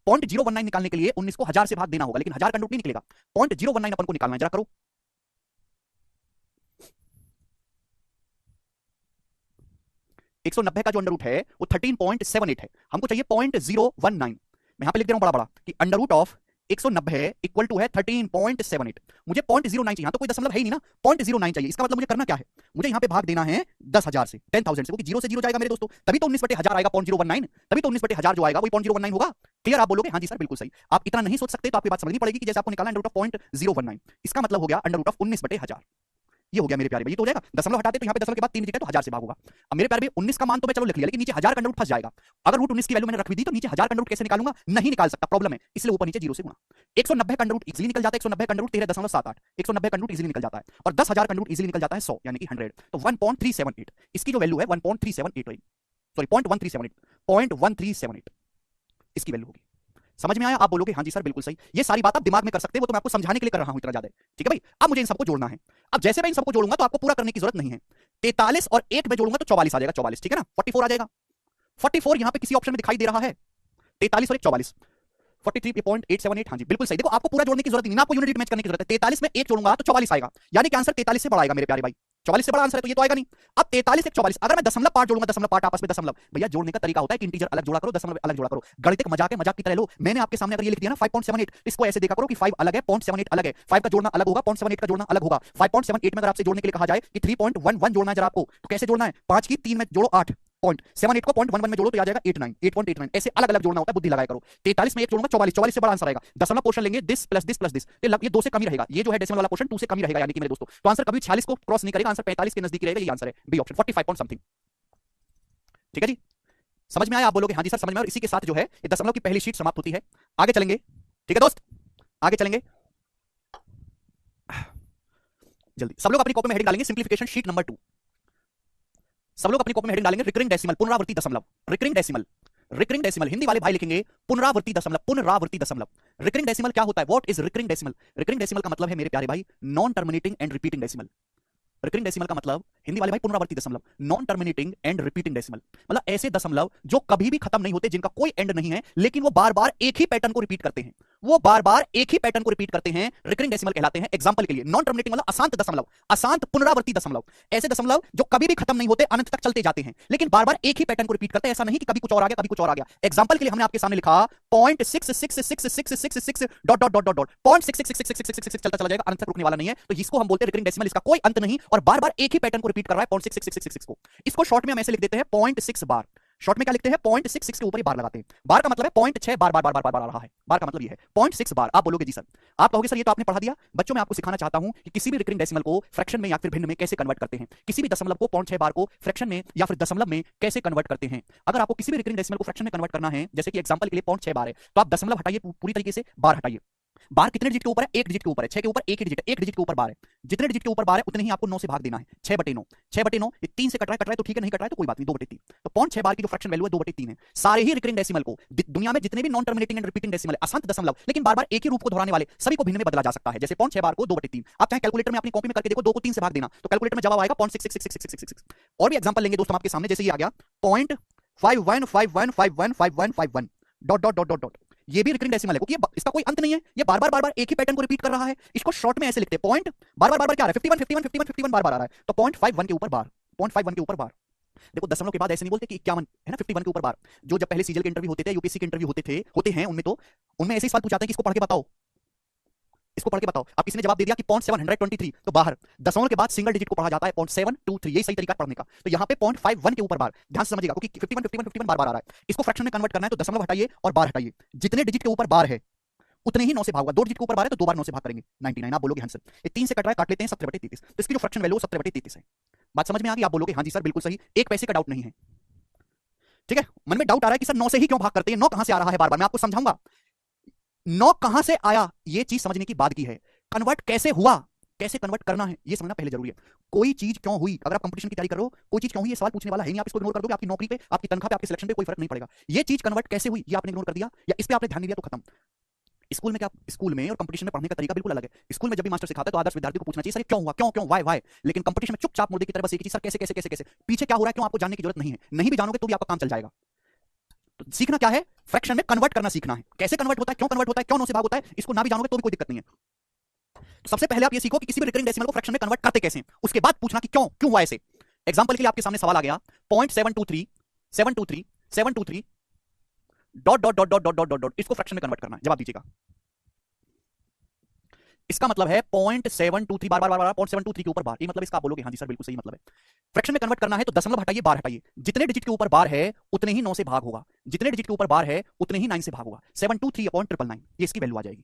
0.019 निकालने के लिए 19 को 1000 से भाग देना होगा, लेकिन 1000 का अंडर रूट नहीं निकलेगा। 0.019 अपन को निकालना है, जरा करो। 190 का जो अंडर रूट है वो 13.78 है, हमको चाहिए 0.019। मैं यहां पे लिख दे रहा हूं बड़ा बड़ा कि under root of 190 equal to है 13.78। मुझे 0.09 चाहिए, यहां तो कोई दशमलव है ही नहीं ना, 0.09 चाहिए। इसका मतलब मुझे करना क्या है, मुझे यहां पे भाग देना है 10,000 से, 10,000 से, क्योंकि 0 से 0 जाएगा मेरे दोस्तों, तभी तो 19 बटे 1000 आएगा 0.019, तभी तो 19 बटे 1000 जो आएगा वही 0.019 होगा। क्लियर? आप बोलोगे हां जी सर बिल्कुल सही। आप इतना नहीं सोच सकते तो आपकी बात समझनी पड़ेगी कि जैसे आपको निकालना अंडर रूट ऑफ 0.019, इसका मतलब हो गया अंडर रूट ऑफ 19 बटे 1000। ये हो गया मेरे प्यारे भाई, ये तो हो जाएगा। दशमलव हटाते तो यहाँ पे दशमलव के बाद 3 डिजिट है तो 1000 से भाग होगा। अब मेरे प्यारे भाई 19 का मान तो मैं चलो लिख लिया, लेकिन नीचे 1000 का अंडर रूट फंस जाएगा। अगर रूट 19 की वैल्यू मैंने रख भी दी तो नीचे 1000 का अंडर रूट कैसे निकालूंगा, नहीं निकाल सकता, प्रॉब्लम है, इसलिए ऊपर नीचे 0 से गुणा। 190 का अंडर रूट इजीली निकल जाता है, 190 का अंडर रूट 13.78, 190 का अंडर रूट इजीली निकल जाता है, और 10,000 का अंडर रूट इजीली निकल जाता है 100, यानी कि 100, तो 1.378, इसकी जो वैल्यू है 1.378, सॉरी 0.1378, 0.1378 इसकी वैल्यू होगी। समझ में आया? आप बोलोगे हां जी सर बिल्कुल सही। ये सारी बात आप दिमाग में कर सकते हो, वो तो मैं आपको समझाने के लिए कर रहा हूं इतना ज्यादा, ठीक है भाई। अब मुझे इन सबको जोड़ना है। अब जैसे मैं इन सबको जोड़ूंगा तो आपको पूरा करने की जरूरत नहीं है। 43 और 1 में जोड़ूंगा तो 44 आ जाएगा, 44, ठीक है ना, 44 आ जाएगा। 44 यहां पे किसी ऑप्शन में दिखाई दे रहा है, 43 और 1 44, 43.878, हाँ जी बिल्कुल सही। देखो आपको पूरा जोड़ने की जरूरत नहीं ना, आपको यूनिट मैच करने की जरूरत है। 43 में 1 जोड़ूंगा तो 44 आएगा, यानी कि आंसर 43 से बड़ा आएगा मेरे प्यारे भाई। 44 से बड़ा आंसर है तो ये तो आएगा नहीं। अब 43 1 44, अगर मैं दशमलव पार्ट जोड़ूंगा, दशमलव पार्ट आपस में दशमलव, भैया जोड़ने का तरीका होता है कि इंटीजर अलग जोड़ा करो, दशमलव अलग जोड़ा करो। गणितिक मजाक है, मजाक की तरह लो। मैंने आपके सामने अगर ये लिख दिया ना 5.78, इसको ऐसे देखा करो कि 5 अलग है, 0.78 अलग है, 5 का जोड़ना अलग होगा, 0.78 का जोड़ना अलग होगा। 5.78 में अगर आपसे जोड़ने के लिए कहा जाए कि 3.11 जोड़ना है जरा आपको, तो कैसे जोड़ना है, 5 की 3 में जोड़ो 8, 0.78 को 0.11 में जोड़ो तो आ जाएगा 89, 8.89, ऐसे अलग अलग जोड़ना होता है, बुद्धि लगाया करो। 43 में 1 जोड़ूंगा 44, 44 से बड़ा आंसर आएगा। दशमलव पोर्शन लेंगे, this plus this plus this, ये 2 से कम ही रहेगा। ये जो है डेसिमल वाला पोर्शन 2 से कम ही रहेगा, यानी कि मेरे दोस्तों तो आंसर कभी 46 को क्रॉस नहीं करेगा, आंसर 45 के नजदीक रहेगा। ये आंसर है बी ऑप्शन, 45 पॉइंट समथिंग। ठीक है जी, समझ में आया? आप बोलोगे हां जी सर समझ में। और इसी के साथ जो है ये दशमलव की पहली शीट समाप्त होती है। आगे चलेंगे, ठीक है दोस्त, आगे चलेंगे जल्दी। सब लोग अपनी कॉपी में हेडिंग डालेंगे सिंप्लीफिकेशन शीट नंबर 2। सब लोग अपनी कॉपी में हेडिंग डालेंगे रिकरिंग डेसिमल, पुनरावर्ती दशमलव, recurring decimal, recurring decimal. Hindi वाले भाई लिखेंगे पुनरावर्ती दशमलव, पुनरावर्ती दशमलव। रिकरिंग डेसिमल क्या होता है, what is recurring decimal? Recurring decimal का मतलब है मेरे प्यारे भाई non terminating and repeating decimal. Recurring decimal का मतलब हिंदी वाले भाई पुनरावर्ती दशमलव, non terminating and repeating decimal, मतलब ऐसे दशमलव जो कभी भी खत्म नहीं होते, जिनका कोई एंड नहीं है, लेकिन वो बार बार एक ही पैटर्न को रिपीट करते हैं, वो बार बार एक ही पैटर्न को रिपीट करते हैं, रिकरिंग डेसिमल कहलाते हैं। एग्जांपल के लिए नॉन टर्मिनेटिंग मतलब अशांत दशमलव, अशांत पुनरावर्ती दशमलव, ऐसे दशमलव जो कभी भी खत्म नहीं होते, अनंत तक चलते जाते हैं, लेकिन बार बार एक ही पैटर्न को रिपीट करते हैं, ऐसा नहीं कि कभी कुछ और आ गया कभी कुछ और आ गया। एग्जांपल के लिए हमने आपके सामने लिखा 0.66666 dot dot dot dot dot 0.66666 चलता चला जाएगा, अनंत तक रुकने वाला नहीं है, तो इसको हम बोलते हैं रिकरिंग डेसिमल, इसका कोई अंत नहीं और बार बार एक ही पैटर्न को रिपीट कर रहा है 0.66666 को। इसको शॉर्ट में हम ऐसे लिख देते हैं 0.6 बार। शॉर्ट में क्या लिखते हैं 0.66 के ऊपर ही बार लगाते हैं, बार का मतलब है 0.6 बार बार बार बार बार आ रहा है, बार का मतलब ये है 0.6 बार। आप बोलोगे जी सर, आप कहोगे सर ये तो आपने पढ़ा दिया। बच्चों मैं आपको सिखाना चाहता हूं कि किसी भी रिकरिंग डेसिमल को फ्रैक्शन में या फिर भिन्न में कैसे कन्वर्ट करते हैं, किसी भी दशमलव को 0.6 बार को फ्रैक्शन में या फिर दशमलव में कैसे कन्वर्ट करते हैं। अगर आपको किसी भी रिकरिंग डेसिमल को फ्रैक्शन में कन्वर्ट करना है, जैसे कि एग्जांपल के लिए 0.6 बार है, तो आप दशमलव हटाइए पूरी तरीके से, बार हटाइए। बार कितने डिजिट के ऊपर है? एक डिजिट के ऊपर है, 6 के ऊपर एक ही डिजिट है, एक डिजिट के ऊपर बार है, जितने डिजिट के ऊपर बार है उतने ही आपको 9 से भाग देना है, 6/9, 6/9, ये 3 से कट रहा है तो ठीक है, नहीं कट रहा है तो कोई बात नहीं, 2/3। तो 0.6 बार की जो फ्रैक्शन वैल्यू है 2/3 है। सारे ही रिकरिंग डेसिमल को, दुनिया में जितने भी non terminating and repeating decimal है, अशांत दशमलव लेकिन बार बार एक ही रूप को दोहराने वाले, सभी को भिन्न में बदला जा सकता है। जैसे 0.6 बार को 2/3, आप चाहे कैलकुलेटर में अपनी कॉपी में करके देखो, 2 को 3 से भाग देना तो कैलकुलेटर में जवाब आएगा 0.66666। और भी एग्जांपल लेंगे दोस्तों आपके सामने, जैसे ये आ गया 0.5151515151 dot dot dot dot dot, ये भी रिकरिंग डेसिमल है क्योंकि इसका कोई अंत नहीं है, ये बार बार एक ही पैटर्न को रिपीट कर रहा है। इसको शॉर्ट में ऐसे लिखते हैं पॉइंट बार बार क्या आ रहा है 51 51 51 51 बार बार आ रहा है, तो 0.51 के ऊपर बार, 0.51 के ऊपर बार। देखो दशमलव के बाद ऐसे नहीं बोलते कि 51 है ना, 51 के ऊपर बार। जो जब पहले सीजीएल के इंटरव्यू होते थे, यूपीएससी के इंटरव्यू होते हैं उनमें, तो उनमें ऐसे ही सवाल पूछाते हैं कि इसको पढ़ के बताओ, इसको पढ़ के बताओ। अब किसी ने जवाब दे दिया कि 0.723 तो बाहर, दशमलव के बाद सिंगल डिजिट को पढ़ा जाता है 0.723, यही सही तरीका पढ़ने का। तो यहाँ पे 0.51 के ऊपर बार, ध्यान से समझिएगा क्योंकि 51 51 51 बार बार आ रहा है। इसको फ्रैक्शन में कन्वर्ट करना है तो दशमलव हटाइए और बार हटाइए, जितने डिजिट के ऊपर बार है उतने ही 9 से भाग होगा। 2 डिजिट के ऊपर बार है तो 2 बार 9 से भाग करेंगे, 99। आप बोलोगे हाँ सर, ये 3 से कट रहा है, काट लेते हैं 17/33, तो इसकी जो फ्रैक्शन वैल्यू 17/33 है। बात समझ में आ गई? आप बोलोगे हाँ जी सर बिल्कुल सही, एक पैसे का डाउट नहीं है। ठीक है, मन में डाउट आ रहा है कि सर 9 से ही क्यों भाग करते हैं, 9 कहां से आ रहा है बार बार, मैं आपको समझाऊंगा 9 कहां से आया, ये चीज समझने की बात की है। कन्वर्ट कैसे हुआ, कैसे कन्वर्ट करना है ये समझना पहले जरूरी है। कोई चीज क्यों हुई, अगर आप कंपटीशन की तैयारी कर रहे हो, कोई चीज क्यों हुई ये सवाल पूछने वाला है नहीं, आप इसको इग्नोर कर दोगे, आपकी नौकरी पे, आपकी तनख्वाह पे, आपके सिलेक्शन पे कोई फर्क नहीं पड़ेगा। ये चीज कन्वर्ट कैसे हुई ये आपने इग्नोर कर दिया या इस पे आपने ध्यान नहीं दिया तो खत्म। स्कूल में क्या, स्कूल में और कंपटीशन में पढ़ने का तरीका बिल्कुल अलग है। स्कूल में जब भी मास्टर सिखाता है तो आदर्श विद्यार्थी को पूछना चाहिए सर क्यों हुआ, क्यों क्यों वाई वाई, लेकिन कंपटीशन में चुपचाप मुर्दे की तरह बस एक ही चीज, सर कैसे कैसे कैसे कैसे, पीछे क्या हो रहा है क्यों आपको जानने की जरूरत नहीं है, नहीं भी जानोगे तो भी आपका काम चल जाएगा। तो सीखना क्या है, फ्रैक्शन में कन्वर्ट करना सीखना है, कैसे कन्वर्ट होता है, क्यों कन्वर्ट होता है, क्यों 9 से भाग होता है, इसको ना भी जानोगे तो भी कोई दिक्कत नहीं है। तो सबसे पहले आप ये सीखो कि किसी भी रिकरिंग डेसिमल को फ्रैक्शन में कन्वर्ट करते कैसे हैं, उसके बाद पूछना कि क्यों क्यों हुआ ऐसे। एग्जांपल के लिए आपके सामने सवाल आ गया 0.723 723 723 dot dot dot dot dot dot dot, इसको फ्रैक्शन में कन्वर्ट करना है, जवाब दीजिएगा। इसका मतलब है 0.723 बार बार बार 0.723 के ऊपर बार, ये मतलब इसका आप बोलोगे हाँ जी सर बिल्कुल सही मतलब है। फ्रैक्शन में कन्वर्ट करना है तो दशमलव हटाइए बार हटाइए, जितने डिजिट के ऊपर बार है उतने ही 9 से भाग होगा, जितने डिजिट के ऊपर बार है उतने ही 9 से भाग होगा, 723/999, ये इसकी वैल्यू आ जाएगी।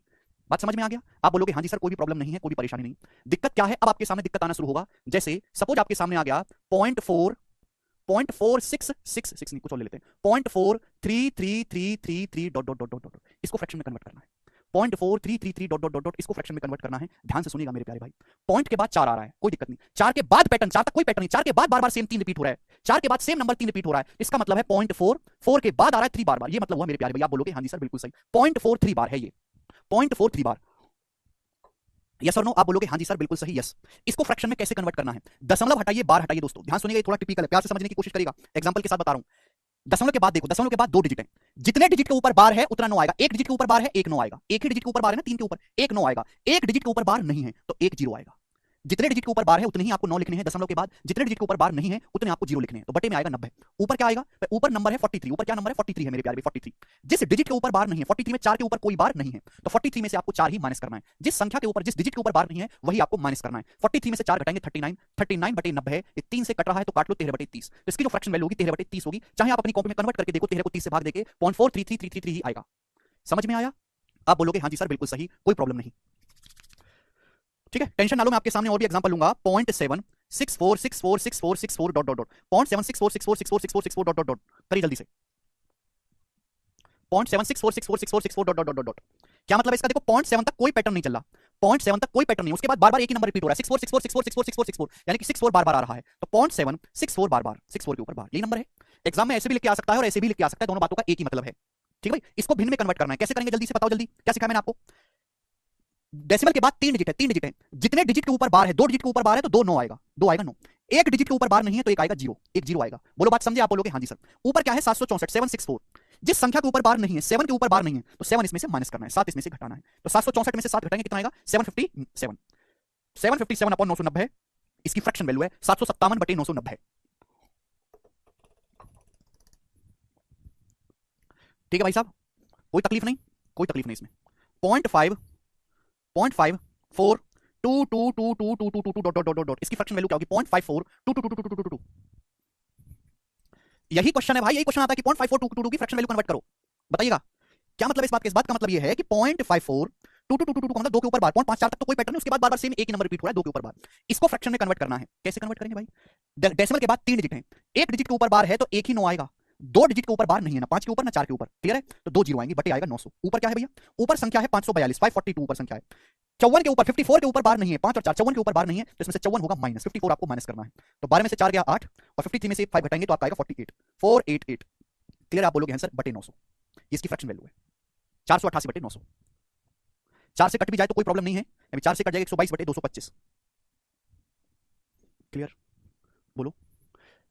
बात समझ में आ गया? आप बोलोगे हाँ जी सर कोई भी प्रॉब्लम नहीं है, कोई भी परेशानी नहीं। दिक्कत क्या है, अब आपके सामने दिक्कत आना शुरू होगा। जैसे सपोज आपके सामने आ गया 0.4666 नहीं कुछ और ले लेते हैं 0.43333 dot dot dot dot dot, इसको फ्रैक्शन में कन्वर्ट करना है 0.4333 डॉट डॉट डॉट डॉट, इसको फ्रैक्शन में कन्वर्ट करना है। ध्यान से सुनिएगा मेरे प्यारे भाई, पॉइंट के बाद 4 आ रहा है कोई दिक्कत नहीं, 4 के बाद पैटर्न, 4 तक कोई पैटर्न नहीं, 4 के बाद बार बार सेम 3 रिपीट हो रहा है, 4 के बाद सेम नंबर 3 रिपीट हो रहा है, इसका मतलब है 0.4, 4 के बाद आ रहा है 3 बार बार, ये मतलब हुआ मेरे प्यारे भाई। आप बोलोगे हाँ जी सर बिल्कुल सही, 0.43 बार है ये, 0.43 बार, यस और नो? आप बोलोगे हाँ जी सर बिल्कुल सही, यस। इसको फ्रैक्शन में कैसे कन्वर्ट करना है, दशमलव हटाइए बार हटाइए। दोस्तों ध्यान सुनिएगा, ये थोड़ा टिपिकल है, प्यार से समझने की कोशिश करिएगा, एग्जांपल के साथ बता रहा हूं। दशमलव के बाद देखो, दशमलव के बाद 2 डिजिट है, जितने डिजिट के ऊपर बार है उतना 9 आएगा, एक डिजिट के ऊपर बार है 1 9 आएगा, एक ही डिजिट के ऊपर बार है ना 3 के ऊपर, 1 9 आएगा, एक डिजिट के ऊपर बार नहीं है तो 1 0 आएगा। जितने डिजिट के ऊपर बार है उतने ही आपको 9 लिखने हैं दशमलव के बाद, जितने डिजिट के ऊपर बार नहीं है उतने आपको 0 लिखने हैं, तो बटे में आएगा 90। ऊपर क्या आएगा, ऊपर नंबर है 43, ऊपर क्या नंबर है 43 है मेरे प्यारे, 43। जिस डिजिट के ऊपर बार नहीं है, 43 में 4 के ऊपर कोई बार नहीं है तो 43 में से आपको 4 ही माइनस करना है, जिस संख्या के ऊपर, जिस डिजिट के ऊपर बार नहीं है वही आपको माइनस करना है। 43 में से 4 घटाएंगे 39, 39/90 है, ये 3 से कट रहा है तो काट लो 13/30, तो इसकी जो फ्रैक्शन वैल्यू होगी 13/30 होगी। चाहे आप अपनी कॉपी में कन्वर्ट करके देखो, 13 को 30 से भाग देके 0.43333 ही आएगा। समझ में आया? आप बोलोगे हाँ जी सर बिल्कुल सही, कोई प्रॉब्लम नहीं। ठीक है, टेंशन ना लो, मैं आपके सामने और भी एग्जांपल लूंगा 0.764646464 dot dot dot 0.764646464 dot dot dot, करिए जल्दी से 0.764646464 डॉट डॉट डॉट डॉट। क्या मतलब इसका, देखो 0.7 तक कोई पैटर्न नहीं चल रहा, 0.7 तक कोई पैटर्न नहीं, उसके बाद बार बार एक ही नंबर रिपीट हो रहा है 6464646464 यानी कि 64 बार बार आ रहा है, तो 0.7 64 बार बार, 64 के ऊपर बार, यही नंबर है। एग्जाम में ऐसे भी लिख के आ सकता है और ऐसे भी लिख के आ सकता है, दोनों बातों का एक ही मतलब है। ठीक है भाई, इसको भिन्न में कन्वर्ट करना है, कैसे करेंगे जल्दी से बताओ, जल्दी क्या सिखाया मैंने आपको। डेसिमल के बाद 3 डिजिट है, 3 डिजिट है, जितने डिजिट के ऊपर बार है, 2 डिजिट के ऊपर बार है तो 2 9 आएगा, 2 आएगा 9। एक डिजिट के ऊपर बार नहीं है तो एक आएगा 0, एक 0 आएगा। बोलो बात समझे? आप बोलोगे हाँ जी सर। ऊपर क्या है? 764, 764। जिस संख्या के ऊपर बार नहीं है, 7 के ऊपर बार नहीं है, तो 7 इसमें से माइनस करना है, 7 इसमें से घटाना है। तो 764 में से 7 घटाएंगे कितना आएगा? 757। 757 अपॉन 990 है, इसकी फ्रैक्शन वैल्यू है 757 बटे 990 है। ठीक है भाई साहब, कोई तकलीफ नहीं, कोई तकलीफ नहीं इसमें। 0.5 0.5 4 2 2 2 2 2 2 2 डॉट डॉट डॉट, इसकी फ्रैक्शन वैल्यू क्या होगी? 0.54 2 2 2 2 2 2। यही क्वेश्चन है भाई, यही क्वेश्चन आता है कि 0.54 2 2 की फ्रैक्शन वैल्यू कन्वर्ट करो। बताइएगा क्या मतलब इस बात के? इस बात का मतलब ये है कि 0.54 2 2 2 2 का मतलब 2 के ऊपर बार, 0.54 तक तो कोई पैटर्न नहीं, उसके बाद बार बार सेम एक ही नंबर रिपीट हो रहा है 2 के ऊपर बार। इसको फ्रैक्शन में कन्वर्ट करना है। कैसे कन्वर्ट करेंगे भाई? डेसिमल के बाद 3 डिजिट है, एक डिजिट के ऊपर बार है तो एक ही 9 आएगा, 2 डिजिट के ऊपर बार नहीं है, ना 5 के ऊपर ना 4 के ऊपर, क्लियर है? तो 2 जीरो आएंगे, बटे आएगा 900। ऊपर क्या है भैया? ऊपर संख्या है 542, 542 ऊपर संख्या है। 54 के ऊपर, 54 के ऊपर बार नहीं है, 5 और 4 54 के ऊपर बार नहीं है, तो इसमें से 54 होगा माइनस, 54 आपको माइनस करना है। तो 12 में से 4 गया 8 और 53 में से 5 घटाएंगे तो आपका आएगा 48, 488। क्लियर? आप बोलोगे आंसर बटे 900, इसकी फ्रैक्शन वैल्यू है 488 बटे 900। 4 से कट भी जाए तो कोई प्रॉब्लम नहीं है, 4 से कट जाएगा 122 बटे 225। क्लियर? बोलो।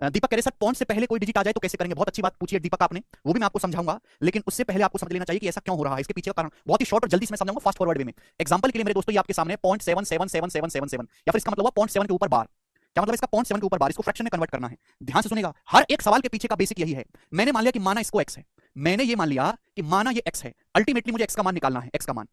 दीपक कह रहे सर पॉइंट से पहले कोई डिजिट आ जाए तो कैसे करेंगे? बहुत अच्छी बात पूछी है दीपक आपने, वो भी मैं आपको समझाऊंगा, लेकिन उससे पहले आपको समझ लेना चाहिए कि ऐसा क्यों हो रहा है, इसके पीछे का कारण बहुत ही शॉर्ट और जल्दी से मैं समझाऊंगा फास्ट फॉरवर्ड वे में। एग्जांपल के लिए मेरे दोस्तों ये आपके सामने 0.777777 या फिर इसका मतलब हुआ 0.7 के ऊपर बार। क्या मतलब इसका? 0.7 के ऊपर बार, इसको फ्रैक्शन में कन्वर्ट करना है। ध्यान से सुनेगा, हर एक सवाल के पीछे का बेसिक यही है। मैंने मान लिया कि माना इसको x है, मैंने ये मान लिया कि माना ये x है, अल्टीमेटली मुझे x का मान निकालना है। x का मान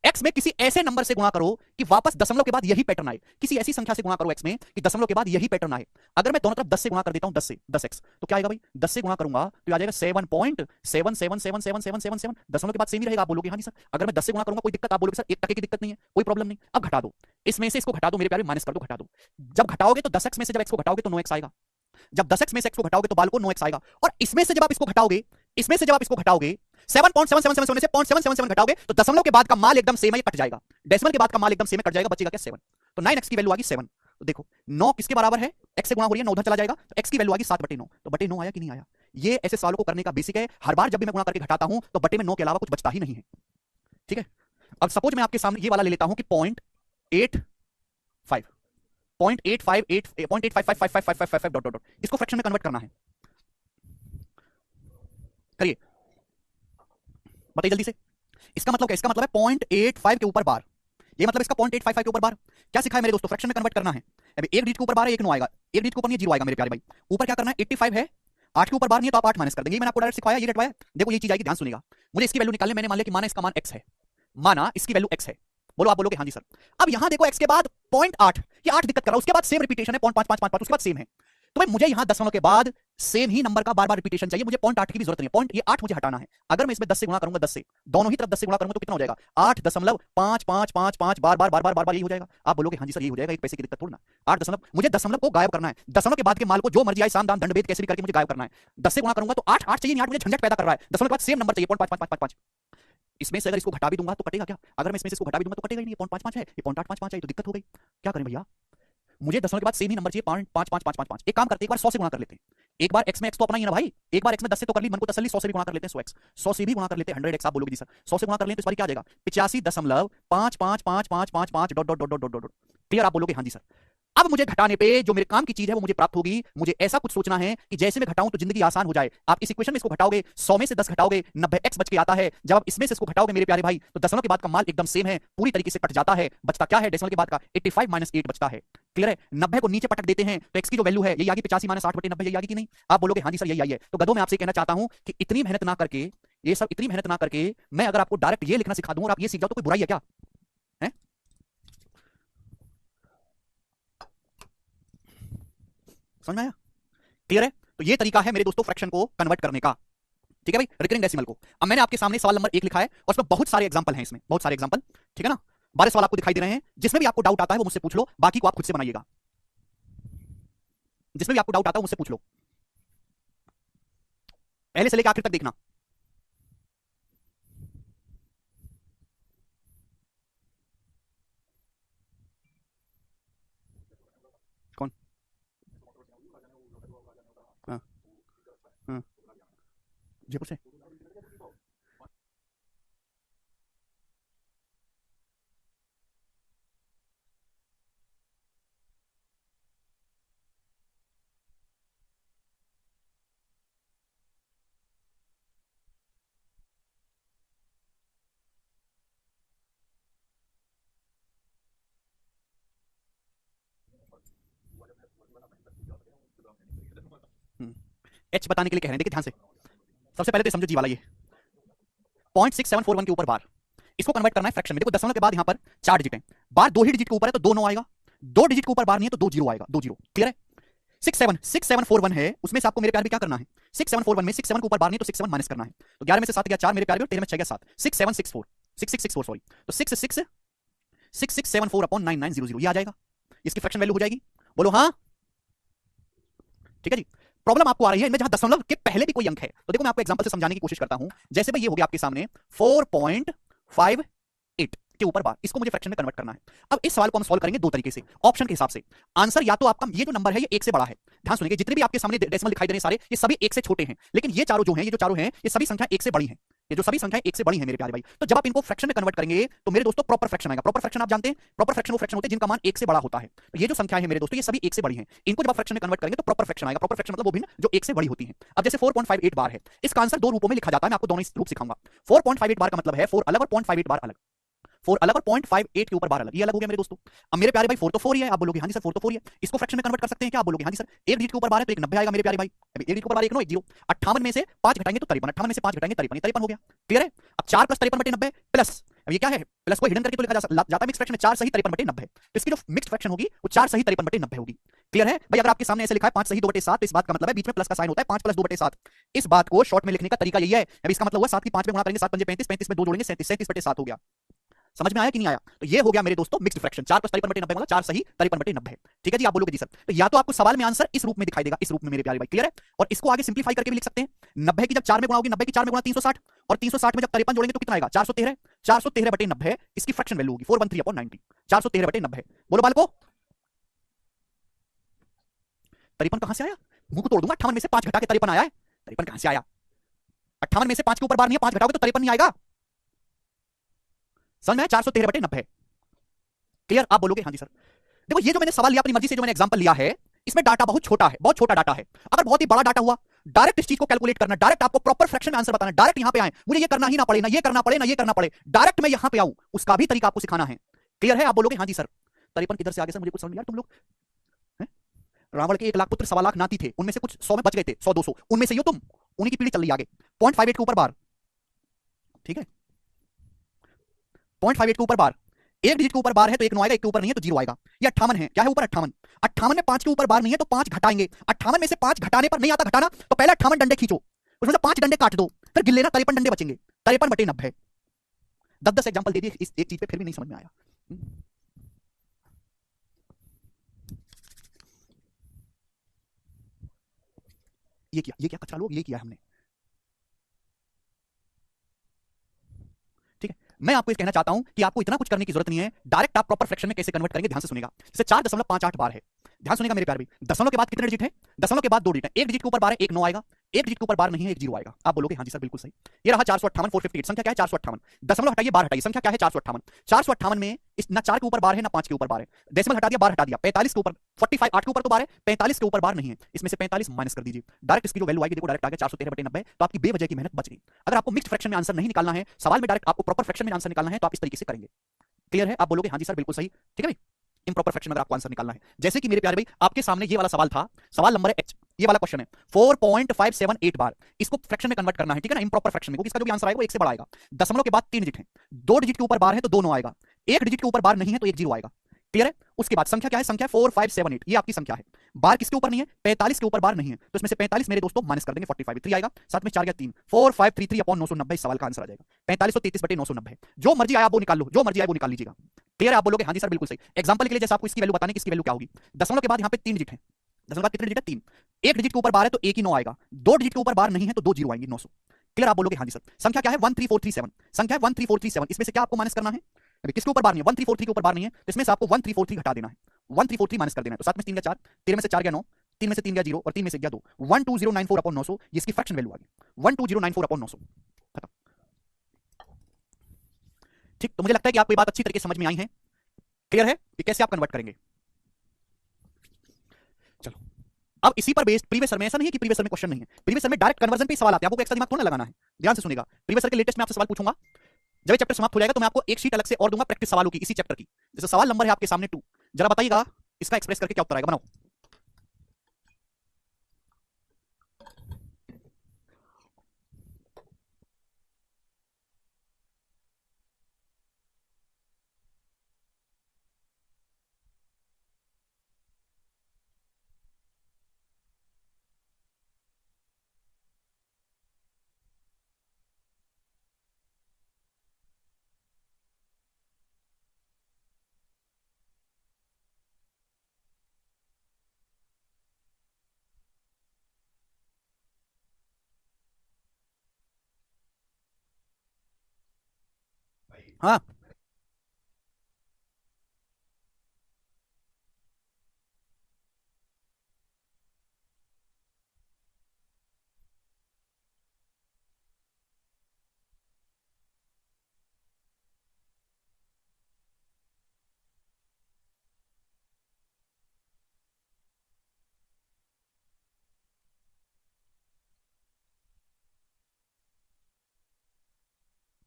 x में किसी ऐसे नंबर से गुणा करो कि वापस दशमलव के बाद यही पैटर्न आए, किसी ऐसी संख्या से गुणा करो x में कि दशमलव के बाद यही पैटर्न आए। अगर मैं दोनों तरफ 10 से गुणा कर देता हूं, 10 से 10x, तो क्या आएगा भाई? 10 से गुणा करूंगा तो आ जाएगा 7.77777777, दशमलव के बाद सेम ही रहेगा। आप बोलोगे हाँ जी सर। अगर मैं 10 से गुणा करूंगा कोई दिक्कत? आप बोलोगे सर 1 टके की दिक्कत नहीं है, कोई प्रॉब्लम नहीं। अब घटा दो, इसमें से इसको घटा दो मेरे प्यारे, माइनस कर दो, घटा दो। जब घटाओगे तो 10x में से जब x को घटाओगे तो 9x आएगा, जब 10x में से x को घटाओगे तो बाल को 9x आएगा, और इसमें से जब आप इसको घटाओगे, इसमें से जब आप इसको घटाओगे 7.7777 से 0.777 घटाओगे तो दशमलव के बाद का माल एकदम सेम है, ये कट जाएगा। डेसिमल के बाद का माल एकदम सेम है, कट जाएगा, बचेगा क्या? 7। तो 9x की वैल्यू आ गई 7। तो देखो 9 किसके बराबर है? x से गुणा हो रही है, 9 उधर चला जाएगा, तो x की वैल्यू आ गई 7 बटे 9। तो बटे 9 आया कि नहीं आया? ये ऐसे सवालों को करने का बेसिक है। हर बार जब भी मैं गुणा करके घटाता हूं तो बटे में 9 के अलावा कुछ बचता ही नहीं है। ठीक है? अब सपोज मैं आपके सामने ये वाला ले लेता हूं कि 0.85 0.858 डॉट डॉट डॉट, इसको फ्रैक्शन में कन्वर्ट करना है। करिए, बताइए जल्दी से। इसका मतलब क्या? इसका मतलब है 0.85 के ऊपर बार, ये मतलब इसका 0.855 के ऊपर बार। क्या सिखा है मेरे दोस्तों? फ्रैक्शन में कन्वर्ट करना है। अभी एक डिजिट के ऊपर बार है, एक 9 आएगा, एक डिजिट के ऊपर नहीं 0 आएगा मेरे प्यारे भाई। ऊपर क्या करना है? 85 है, 8 के ऊपर बार नहीं है तो आप 8 माइनस कर देंगे। ये मैंने आपको डायरेक्ट सिखाया, ये रटवाया। देखो ये चीज आएगी, ध्यान सुनिएगा। मुझे इसकी वैल्यू निकालने, मैंने मान लिया कि माना इसका मान x है, माना इसकी वैल्यू x है। बोलो, आप बोलोगे हाँ जी सर। अब यहां देखो x के बाद 0.8, ये 8 दिक्कत कर रहा है, उसके बाद सेम रिपीटेशन है 0.5555, उसके बाद सेम है। तो भाई मुझे यहां दशमलव के बाद सेम ही नंबर का बार बार रिपीटेशन चाहिए, मुझे 0.8 की भी जरूरत नहीं है। पॉइंट ये 8 मुझे हटाना है। अगर मैं इसमें 10 से गुणा करूंगा, 10 से दोनों ही तरफ 10 से गुणा करूंगा तो कितना हो जाएगा? 8.555 बार बार बार बार बार बार यही हो जाएगा। आप बोलोगे हाँ जी सर यही हो जाएगा, एक पैसे की दिक्कत थोड़ा ना। 8 दशमलव, मुझे दशमलव को गायब करना है, दशमलव के बाद के माल को जो मर्जी आए, साम दाम दंड भेद कैसे भी करके मुझे गायब करना है। 10 से गुणा करूंगा तो 8 8 चाहिए नहीं, 8 मुझे झंझट पैदा कर रहा है। दशमलव के बाद सेम नंबर चाहिए 0.5555। इसमें से अगर इसको घटा भी दूंगा तो कटेगा क्या? अगर मैं इसमें से इसको घटा भी दूंगा तो कटेगा ही नहीं। 0.55 है, ये 0.855 है, तो दिक्कत हो गई। क्या करें भैया? मुझे दशमलव के बाद सेम ही नंबर चाहिए 55555। एक काम करते हैं, एक बार 100 से गुणा कर लेते हैं। एक बार x में x तो अपना ही है ना भाई, एक बार x में 10 से तो कर ली, मन को तसल्ली, 100 से भी गुणा कर लेते हैं, 100x, 100 से भी गुणा कर लेते हैं 100x। आप बोलोगे जी सर 100 से गुणा कर लें तो इस बार क्या आ जाएगा? 85.55555 dot dot dot dot dot. Clear? आप बोलोगे हाँ जी सर। अब मुझे घटाने पे जो मेरे काम की चीज है वो मुझे प्राप्त होगी। मुझे ऐसा कुछ सोचना है कि जैसे मैं घटाऊं तो जिंदगी आसान हो जाए। आप इस इक्वेशन में इसको घटाओगे, 100 में से 10 घटाओगे, 90x बच के आता है। जब आप इसमें से इसको घटाओगे मेरे प्यारे भाई तो दशमलव के बाद का माल एकदम सेम है, पूरी तरीके से कट जाता है। बचता क्या है? डेसिमल के बाद का 85 माइनस 8 बचता है। क्लियर है? 90 को नीचे पटक देते हैं तो x की जो वैल्यू है यही आ गई 85 माइनस 8 बटे 90, यही आ गई कि नहीं? आप बोलोगे हाँ जी सर यही आई है। तो गधों, मैं आपसे कहना चाहता हूं कि इतनी मेहनत ना करके, ये सब इतनी मेहनत ना करके, मैं अगर आपको डायरेक्ट ये लिखना सिखा दूं और आप ये सीख जाओ तो कोई बुराई है क्या? है? समझ में आया? क्लियर है? तो ये तरीका है मेरे दोस्तों फ्रैक्शन को कन्वर्ट करने का। ठीक है भाई, रिकरिंग डेसिमल को। अब मैंने आपके सामने सवाल नंबर 1 लिखा है और उसमें बहुत सारे एग्जांपल हैं, इसमें बहुत सारे एग्जांपल। ठीक है ना? 12 सवाल आपको दिखाई दे रहे हैं। जिसमें भी आपको डाउट आता है वो मुझसे पूछ लो, बाकी को आप खुद से बनाइएगा। जिसमें भी आपको डाउट आता है मुझसे पूछ लो, पहले से लेकर आखिर तक देखना। कौन? हाँ हाँ, जयपुर से। एच बताने के लिए कह रहे हैं। देखिए ध्यान से, सबसे पहले तो समझो जी वाला ये 0.6741 के ऊपर बार, इसको कन्वर्ट करना है फ्रैक्शन में। देखो दशमलव के बाद यहां पर 4 डिजिट है, बार 2 ही डिजिट के ऊपर है तो 2 9 आएगा, 2 डिजिट के ऊपर बार नहीं है तो 2 जीरो आएगा, 2 जीरो। क्लियर है? 6741 है, उसमें से आपको मेरे प्यार में क्या करना है, 6741 में 67 के ऊपर बार नहीं तो 67 माइनस करना है। तो 11 में से 7 गया 4 मेरे प्यार में, 13 में 6 गया 7, 6764 6664 सॉरी, तो 6674 अपॉन 9900 ये आ जाएगा, इसकी फ्रैक्शन वैल्यू हो जाएगी। बोलो हाँ, ठीक है जी। प्रॉब्लम आपको आ रही है इनमें जहां दशमलव के पहले भी कोई अंक है, तो देखो मैं आपको एग्जांपल से समझाने की कोशिश करता हूं। जैसे भाई ये हो गया आपके सामने 4.58 के ऊपर बार, इसको मुझे फ्रैक्शन में कन्वर्ट करना है। अब इस सवाल को हम सॉल्व करेंगे दो तरीके से, ऑप्शन के हिसाब से। आंसर या तो आपका ये जो नंबर है ये 1 से बड़ा है, ध्यान सुनिए, जितने भी आपके सामने डेसिमल दिखाई दे रहे हैं सारे ये सभी 1 से छोटे हैं, लेकिन ये चारों जो हैं, ये जो चारों हैं ये सभी संख्या 1 से बड़ी हैं, ये जो सभी संख्याएं 1 से बड़ी हैं मेरे प्यारे भाई। तो जब आप इनको फ्रैक्शन में कन्वर्ट करेंगे तो मेरे दोस्तों प्रॉपर फ्रैक्शन आएगा। प्रॉपर फ्रैक्शन आप जानते हैं, प्रॉपर फ्रैक्शन वो फ्रैक्शन होते हैं जिनका मान 1 से बड़ा होता है। तो ये जो संख्या है मेरे दोस्तों ये सभी 1 से बड़ी हैं, इनको जब आप फ्रैक्शन में कन्वर्ट करेंगे तो प्रॉपर फ्रैक्शन आएगा। प्रॉपर फ्रैक्शन मतलब वो भी जो 1 से बड़ी होती है। अब जैसे 4.58 बार है, इसका आंसर दो रूपों में लिखा जाता है, मैं आपको दोनों रूप सिखाऊंगा। 4.58 बार का मतलब है 4 अलग और 0.58 बार अलग, 4 अलग और 0.58 के ऊपर बार अलग, ये अलग हो गया मेरे दोस्तों। अब मेरे प्यारे भाई 4 तो 4 ही है, आप बोलोगे हाँ जी सर 4 तो 4 ही है, इसको फ्रैक्शन में कन्वर्ट कर सकते हैं क्या? आप बोलोगे हाँ जी सर, एक डिजिट के ऊपर बार है तो एक 90 आएगा मेरे प्यारे भाई, अभी एक डिजिट के ऊपर बार 1 9 1 0, 58 में से 5 घटाएंगे तो 53, 58 में से 5 घटाएंगे 53, 53 हो गया। क्लियर है? अब 4 प्लस 53 बटे 90 प्लस, अब ये क्या है, प्लस को हिडन करके तो लिखा जाता है मिक्स फ्रैक्शन में 4 सही 53 बटे 90, तो इसकी जो मिक्स फ्रैक्शन होगी वो 4 सही 53 बटे 90 होगी। क्लियर है भाई? अगर आपके सामने ऐसे लिखा है 5 सही 2 बटे 7 तो इस बात का मतलब है बीच में प्लस का साइन होता है, 5 प्लस 2 बटे 7। इस बात को शॉर्ट में लिखने का तरीका यही है। अब इसका मतलब हुआ 7 की 5 में गुणा करेंगे 7 पंजे 35, 35 में 2 जोड़ेंगे 37, 37 बटे 7 हो गया। समझ में आया कि नहीं आया? तो ये हो गया मेरे दोस्तों मिक्स्ड फ्रैक्शन, 4 प्लस 53 बटे 90 मतलब 4 सही 53 बटे 90 है। ठीक है जी? आप बोलोगे जी सर, तो या तो आपको सवाल में आंसर इस रूप में दिखाई देगा, इस रूप में मेरे प्यारे भाई। क्लियर है? और इसको आगे सिंपलीफाई करके भी लिख सकते हैं, 90 की जब 4 में गुणा होगी, 90 की 4 में गुणा 360, और 360 में जब 53 जोड़ेंगे तो कितना आएगा, 413, 413 बटे 90 इसकी फ्रैक्शन वैल्यू होगी 413/90, 413 बटे 90। बोलो बालको, 53 कहां से आया? मुंह को तोड़ दूंगा, 58 में से 5 घटा के 53 आया है। 53 कहां से आया? 58 में से 5 के ऊपर बार नहीं है, 5 घटाओगे तो 53 नहीं आएगा। समझ में आया? 413 बटे 90। क्लियर? आप बोलोगे हाँ जी सर। देखो ये जो मैंने सवाल लिया अपनी मर्जी से, जो मैंने एग्जांपल लिया है, इसमें डाटा बहुत छोटा है, बहुत छोटा डाटा है। अगर बहुत ही बड़ा डाटा हुआ, डायरेक्ट इस चीज को कैलकुलेट करना, डायरेक्ट आपको प्रॉपर फ्रैक्शन में आंसर बताना, डायरेक्ट यहां पे आए, मुझे ये करना ही ना पड़े, ना ये करना पड़े, ना ये करना पड़े, डायरेक्ट मैं यहां पे आऊं, उसका भी तरीका आपको सिखाना है। क्लियर है? आप बोलोगे हाँ जी सर। 53 किधर से आगे सर, मुझे कुछ समझ नहीं यार तुम लोग। रावण के 1 लाख पुत्र 1.25 लाख नाती थे, उनमें से कुछ 100 में बच गए थे, 100 200, उनमें से ही हो तुम, उन्हीं की पीढ़ी चल रही है आगे। 0.58 के ऊपर बार, ठीक है, 0.58 के ऊपर बार, एक डिजिट के ऊपर बार है तो एक 9 आएगा, एक के ऊपर नहीं है तो 0 आएगा। ये 58 है, क्या है ऊपर 58, 58 में 5 के ऊपर बार नहीं है तो 5 घटाएंगे, 58 में से 5 घटाने पर नहीं आता घटाना, तो पहले 58 डंडे खींचो, उसमें से 5 डंडे काट दो, फिर गिन लेना, 53 डंडे बचेंगे, 53 बटे 90। 10-10 एग्जांपल दे दिए इस एक चीज पे, फिर भी नहीं समझ में आया। ये क्या कचरा लोग, ये किया हमने। ठीक है, मैं आपको ये कहना चाहता हूं कि आपको इतना कुछ करने की जरूरत नहीं है, डायरेक्ट आप प्रॉपर फ्रैक्शन में कैसे कन्वर्ट करेंगे ध्यान से सुनेगा। जैसे 4.58 बार है, ध्यान सुनेगा मेरे प्यारे भाई, दशमलव के बाद कितने डिजिट है, दशमलव के बाद 2 डिजिट है, एक डिजिट के ऊपर बार है, एक 9 आएगा, एक डिजिट के ऊपर बार नहीं है, एक 0 आएगा। आप बोलोगे हाँ जी सर बिल्कुल सही। ये रहा 458, 458, संख्या क्या है 458, दशमलव हटाइए बार हटाइए, संख्या क्या है 458, 458 में इस ना 4 के ऊपर बार है ना 5 के ऊपर बार है, डेसिमल हटा दिया, बार हटा दिया, 45 के ऊपर 45, 8 के ऊपर तो बार है, 45 के ऊपर बार नहीं है, इसमें से 45 माइनस कर दीजिए, डायरेक्ट इसकी जो वैल्यू आएगी देखो, डायरेक्ट आ गया 413 बटे 90, तो आपकी बेवजह की मेहनत बच गई। अगर आपको मिक्स्ड फ्रैक्शन में आंसर नहीं निकालना है, सवाल में डायरेक्ट आपको प्रॉपर फ्रैक्शन में आंसर निकालना है, तो आप इस तरीके से करेंगे। क्लियर है? आप बोलोगे हाँ जी सर बिल्कुल सही। ठीक है भाई, इम्प्रॉपर फ्रैक्शन में अगर आपको आंसर निकालना है, जैसे कि मेरे प्यारे भाई आपके सामने ये वाला सवाल था, सवाल नंबर है एच, ये वाला क्वेश्चन है 4.578 बार, इसको फ्रैक्शन में कन्वर्ट करना है, ठीक है ना, इम्प्रॉपर फ्रैक्शन में, क्योंकि इसका जो भी आंसर आएगा वो 1 से बड़ा आएगा। दशमलव के बाद 3 डिजिट है, 2 डिजिट के ऊपर बार है तो 2 9 आएगा, एक डिजिट के ऊपर बार नहीं है तो एक 0 आएगा। क्लियर है? उसके बाद संख्या क्या है, संख्या 4578, ये आपकी संख्या है, बार किसके ऊपर नहीं है, 45 के ऊपर बार नहीं है, तो इसमें से 45 मेरे दोस्तों माइनस कर देंगे, 45 3 आएगा, साथ में 4 गया 3, 4533/990 सवाल का आंसर आ जाएगा 4533/990। जो मर्जी आया वो निकाल लो, जो मर्जी आया वो निकाल लीजिएगा। क्लियर है? आप बोलोगे हाँ जी सर बिल्कुल सही। एग्जांपल के लिए जैसे आपको इसकी वैल्यू बताने की, इसकी वैल्यू क्या होगी, दशमलव के बाद यहाँ पे 3 डिजिट है, दशमलव के बाद कितने डिजिट है 3, एक डिजिट के ऊपर बार है तो एक ही 9 आएगा, 2 डिजिट के ऊपर बार नहीं है तो 2 0 आएंगे, 900। क्लियर? आप बोलोगे हाँ जी सर। संख्या क्या है 13437, संख्या 13437, इसमें से क्या आपको माइनस करना है, अभी किसके ऊपर बार नहीं है, 1343 के ऊपर बार नहीं है, तो इसमें से आपको 1343 घटा देना है, 1343 माइनस कर देना है, तो 7 में 3 गया 4, 13 में से 4 गया 9, 3 में से 3 गया 0 और 3 में से गया 2, 12094/900, ये इसकी फ्रैक्शन वैल्यू आ गई 12094/900। खत्म। ठीक, तो मुझे लगता है कि आपको ये बात अच्छी तरीके से समझ में आई है। क्लियर है कि कैसे आप कन्वर्ट करेंगे। चलो, अब इसी पर बेस्ड प्रीवियस सर में, ऐसा नहीं है कि प्रीवियस सर में क्वेश्चन नहीं है, प्रीवियस सर में डायरेक्ट कन्वर्जन पे सवाल आते हैं, आपको एक्स्ट्रा दिमाग थोड़ा लगाना है। ध्यान से सुनेगा, प्रीवियस सर के लेटेस्ट में आपसे सवाल पूछूंगा, जब ये चैप्टर समाप्त हो जाएगा तो मैं आपको एक शीट अलग से और दूंगा प्रैक्टिस सवालों की इसी चैप्टर की। जैसे सवाल नंबर है आपके सामने 2, जरा बताइएगा इसका एक्सप्रेस करके क्या उत्तर आएगा, बनाओ। हाँ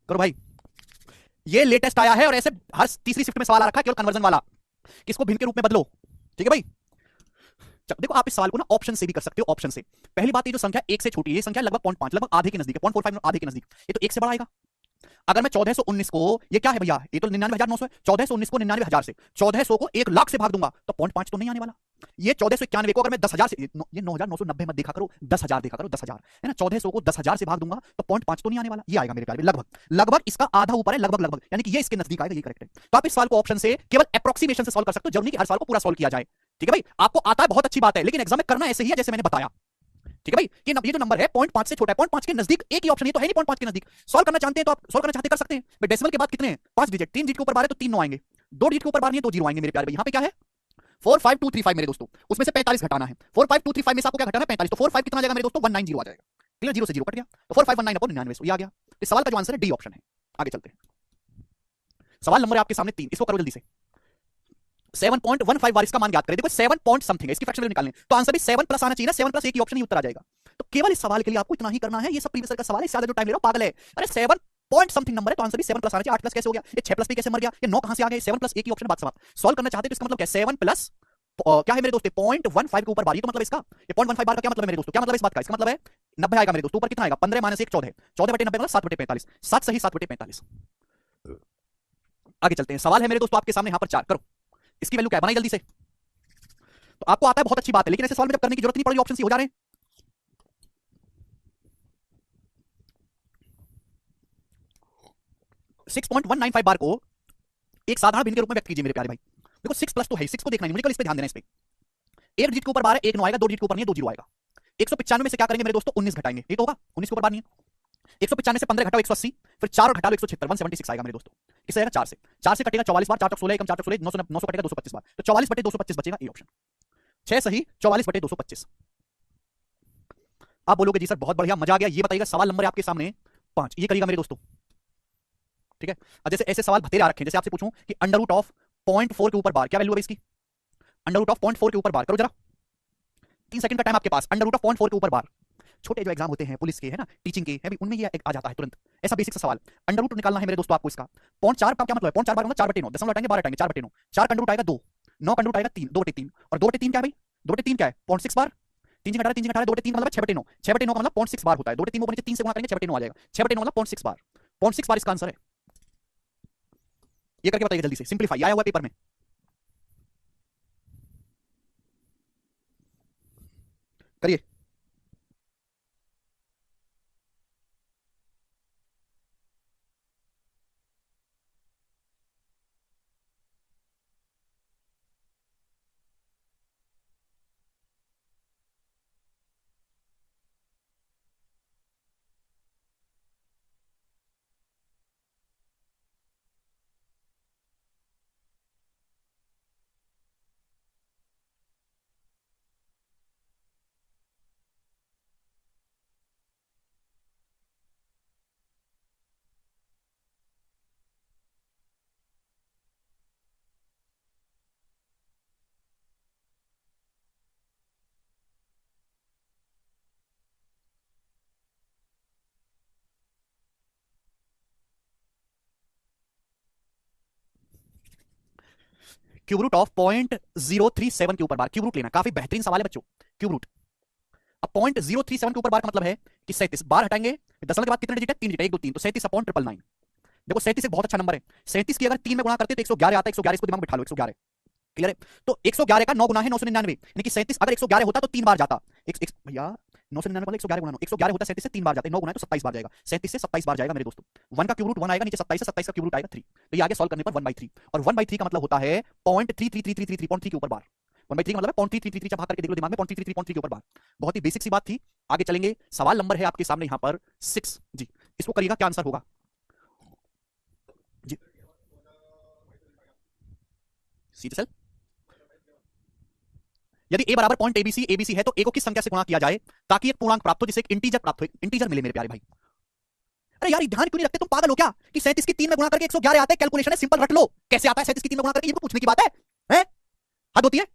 करो भाई, ये लेटेस्ट आया है और ऐसे हर तीसरी शिफ्ट में सवाल आ रखा है केवल कन्वर्जन वाला, किसको भिन्न के रूप में बदलो। ठीक है भाई, देखो आप इस सवाल को ना ऑप्शन से भी कर सकते हो, ऑप्शन से। पहली बात, ये जो संख्या एक से छोटी है, ये संख्या लगभग 0.5 लगभग आधे के नजदीक है, 0.45 आधे के नजदीक, ये तो एक से बड़ा आएगा। अगर मैं 1419 को, ये क्या है भैया, ये तो 99,900 है, 1419 को 99,000 से, 1400 को 1 लाख से भाग दूंगा तो 0.5 तो नहीं आने वाला। ये 1491 को अगर मैं 10,000 से, ये 9,990 मत देखा करो, 10,000 देखा करो, 10,000 है ना, 1400 को 10,000 से भाग दूंगा तो 0.5 तो नहीं आने वाला, ये आएगा मेरे प्यारे, लगभग लगभग इसका आधा ऊपर है, लगभग लगभग, यानी कि ये इसके नजदीक आएगा, ये करेक्ट है। तो आप इस सवाल को ऑप्शन से केवल अप्रोक्सीमेशन से सॉल्व कर सकते हो, जरूरी नहीं कि हर सवाल को पूरा सॉल्व किया जाए। ठीक है भाई, आपको आता है बहुत अच्छी बात है, लेकिन एग्जाम में करना ऐसे ही है जैसे मैंने बताया। ठीक है भाई, कि ये जो नंबर है 0.5 से छोटा है, 0.5 के नजदीक एक ही ऑप्शन, ये तो है नहीं 0.5 के नजदीक। सॉल्व करना चाहते हैं तो आप सॉल्व करना चाहते कर सकते हैं भाई। डेसिमल के बाद कितने हैं, 5 डिजिट, 3 डिजिट के ऊपर बार है तो 3 9 आएंगे, 2 डिजिट के ऊपर बार नहीं है तो 0 आएंगे मेरे प्यारे भाई। यहां पे क्या है 45235 मेरे दोस्तों, उसमें से 45 घटाना है, 45235 में से आपको क्या घटाना है 45, तो 45 कितना आ जाएगा मेरे दोस्तों 190 आ जाएगा। क्लियर, 0 से 0 कट गया तो 4519/99 ये आ गया। इस सवाल का जो आंसर है डी ऑप्शन है। आगे चलते हैं, सवाल नंबर है आपके सामने 3, इसको करो जल्दी से। 7.15 बार इसका मान ज्ञात करें। देखो 7 पॉइंट समथिंग है, इसकी फ्रैक्शन वैल्यू निकालनी है तो आंसर भी 7 प्लस आना चाहिए ना, 7 प्लस एक ही ऑप्शन ही उत्तर आ जाएगा। तो केवल इस सवाल के लिए आपको इतना ही करना है, ये सब प्रीवियस का सवाल है, इससे ज्यादा जो टाइम ले रहा हूं पागल है। अरे 7 पॉइंट समथिंग नंबर है तो आंसर भी 7 प्लस आना चाहिए। 8 प्लस कैसे हो गया, ये 6 प्लस भी कैसे मर गया, ये 9 कहां से आ गया, 7 प्लस एक ही ऑप्शन, बात समाप्त। सॉल्व करना चाहते हैं तो इसका मतलब क्या है 7 प्लस क्या है मेरे दोस्तों 0.15 के ऊपर बार, ये तो मतलब इसका, ये 0.15 बार का क्या मतलब है मेरे दोस्तों, क्या मतलब इस बात का, इसका मतलब है 90 आएगा मेरे दोस्तों। ऊपर कितना आएगा 15 माइनस 1 14, 14/90 मतलब 7/45, 7 सही 7/45। आगे चलते हैं, सवाल है मेरे दोस्तों आपके सामने यहां पर 4, करो इसकी वैल्यू क्या है बनाई जल्दी से। तो आपको आता है बहुत अच्छी बात है, लेकिन ऐसे सवाल में जब करने की जरूरत नहीं पड़ रही, ऑप्शन सी हो जा रहे हैं। 6.195 बार को एक साधारण भिन्न के रूप में व्यक्त कीजिए मेरे प्यारे भाई। देखो 6 प्लस तो है, 6 को देखना नहीं मुझे, कल इस पे ध्यान देना, इस पे एक डिजिट के ऊपर बार है, एक 9 आएगा, 2 डिजिट के ऊपर नहीं है, 2 जीरो आएगा। 195 में से क्या करेंगे मेरे दोस्तों 19 घटाएंगे, ये तो होगा 19 के ऊपर बार नहीं है। 195 से 15 घटाओ 180, फिर 4 और घटा लो 176, 176 आएगा मेरे दोस्तों। किससे आएगा 4 से, 4 से कटेगा 44 बार, 4 तक 16 एकम 4 तक 16 900 900 कटेगा 225 बार, तो 44/225 बचेगा, ये ऑप्शन 6 सही 44/225। आप बोलोगे जी सर बहुत बढ़िया मजा आ गया, ये बताइएगा सवाल नंबर है आपके सामने 5, ये करिएगा मेरे दोस्तों। ठीक है, अब जैसे ऐसे सवाल बतेरे आ रखे हैं, जैसे आपसे पूछूं कि अंडर रूट ऑफ 0.4 के ऊपर बार, क्या वैल्यू है इसकी, अंडर रूट ऑफ 0.4 के ऊपर बार, करो जरा 3 सेकंड का टाइम आपके पास। अंडर रूट ऑफ 0.4 के ऊपर बार, छोटे जो एग्जाम होते हैं पुलिस के है ना, टीचिंग के है भी, उनमें ये आ जाता है तुरंत, ऐसा बेसिक सा सवाल। अंडर रूट निकालना है मेरे दोस्तों आपको इसका। 0.4 का क्या मतलब है, 0.4 बार होगा 4/9, दशमलव हटाएंगे 12 हटाएंगे 4/9, 4 का अंडर रूट आएगा 2, 9 का अंडर रूट आएगा 3, 2/3, और 2/3 क्या है भाई, 2/3 क्या है 0.6 बार, 3 से घटा रहे 3 से घटा रहे 2/3 का मतलब 6/9, 6/9 का मतलब 0.6 बार होता है, 2/3 ऊपर नीचे 3 से गुणा करेंगे 6/9 आ जाएगा, 6/9 मतलब 0.6 बार, 0.6 बार इसका आंसर है। ये करके बताइए जल्दी से, सिंपलीफाई आया हुआ पेपर में, करिए। क्यूब रूट ऑफ 0.037 के ऊपर बार, क्यूब रूट लेना, काफी बेहतरीन सवाल है बच्चों, क्यूब रूट। अब 0.037 के ऊपर बार का मतलब है कि 37 बार हटाएंगे, दशमलव के बाद कितने डिजिट है 3 डिजिट, 1 2 3, तो 37/999। देखो 37 एक बहुत अच्छा नंबर है, 37 की अगर 3 में गुणा करते तो 111 आता है, 111 इसको दिमाग में बिठा लो 111, क्लियर है। तो 111 का 9 गुना है 999, यानी कि 37 अगर 111 होता तो 3 बार जाता, भैया 999 वाला 111 गुना 9, 111 होता 37 से 3 बार जाते, 9 गुना है तो 27 बार जाएगा, 37 से 27 बार जाएगा मेरे दोस्तों। 1 का क्यूब रूट 1 आएगा, नीचे 27 है, 27 का क्यूब रूट आएगा 3, तो ये आगे सॉल्व करने पर 1/3, और 1/3 का मतलब होता है 0.33333 के ऊपर बार, 1/3 का मतलब 0.3333 भाग करके देख लो दिमाग में, 0.333 के ऊपर बार। बहुत ही बेसिक सी बात थी। आगे चलेंगे, सवाल नंबर है आपके सामने यहां पर 6 जी, इसको करिएगा क्या आंसर होगा जी। सीधे सेल। यदि a बराबर पॉइंट एबीसी एबीसी है तो a को किस संख्या से गुणा किया जाए ताकि एक पूर्णांक प्राप्त हो, जिसे एक इंटीजर प्राप्त हो, इंटीजर मिले मेरे प्यारे भाई। अरे यार ध्यान क्यों नहीं रखते तुम, पागल हो क्या कि 37 की 3 में गुणा करके 111 आता है, कैलकुलेशन है, सिंपल रट लो। कैसे आता है 37 की 3 में गुणा करके, ये तो पूछने की बात है, हैं? हद होती है।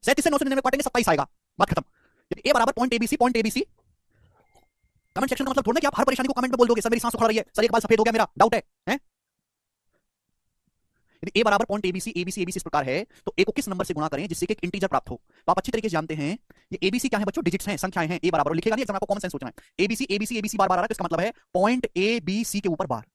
37 से 999 काटेंगे 27 आएगा, बात खत्म। यदि a बराबर पॉइंट एबीसी, कमेंट सेक्शन का मतलब थोड़ा ना कि आप हर परेशानी को कमेंट में बोल दोगे, सर मेरी सांस उखड़ रही है, सर एक बाल सफेद हो गया, मेरा डाउट है, हैं? यदि a बराबर पॉइंट एबीसी एबीसी एबीसी इस प्रकार है तो a को किस नंबर से गुणा करें जिससे कि एक इंटीजर प्राप्त हो। तो आप अच्छी तरीके से जानते हैं ये एबीसी क्या है बच्चों, डिजिट्स हैं, संख्याएं हैं। a बराबर लिखेगा नहीं, एग्जाम आपको कॉमन सेंस सोचना है। एबीसी एबीसी एबीसी बार बार आ रहा है तो इसका मतलब है पॉइंट ए बी सी के ऊपर बार।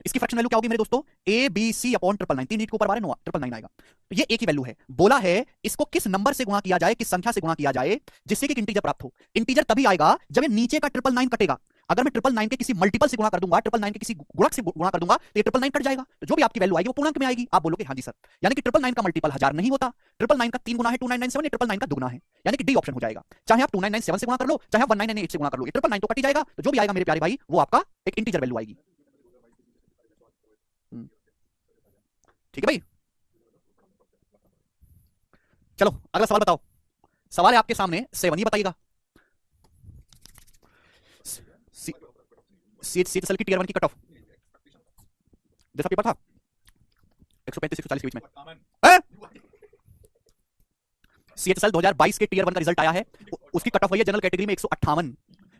इसकी फ्रैक्शन वैल्यू क्या होगी मेरे दोस्तों, A B C upon 999, 3 digit के ऊपर बार है, 999 आएगा। तो ये एक ही वैल्यू है। बोला है इसको किस नंबर से गुणा किया जाए, किस संख्या से गुणा किया जाए जिससे कि इंटीजर प्राप्त हो। इंटीजर तभी आएगा जब ये नीचे का 999 कटेगा। अगर मैं 999 के किसी मल्टीपल से गुणा कर दूंगा, 999 के किसी गुणक से गुणा कर दूंगा तो ये 999 कट जाएगा, तो जो भी आपकी वैल्यू आएगी वो पूर्णांक में आएगी। आप बोलोगे हाँ जी सर, यानी कि 999 का मल्टीपल 1000 नहीं होता, 999 का 3 गुना है 2997, ये 999 का दुगना है, यानी कि डी ऑप्शन हो जाएगा। चाहे आप 2997 से गुणा कर लो, चाहे आप 1998 से गुणा कर लो, ये 999 तो कट ही जाएगा, तो जो भी आएगा मेरे प्यारे भाई वो आपका एक इंटीजर वैल्यू आएगी। ठीक है भाई, चलो अगला सवाल बताओ। सवाल है आपके सामने 7, ये बताइएगा सीएचएसएल की टियर 1 की कट ऑफ जैसा पेपर था 135 140 के बीच में। सीएचएसएल 2022 के टियर 1 का रिजल्ट आया है, उसकी कट ऑफ हुई है जनरल कैटेगरी में 158।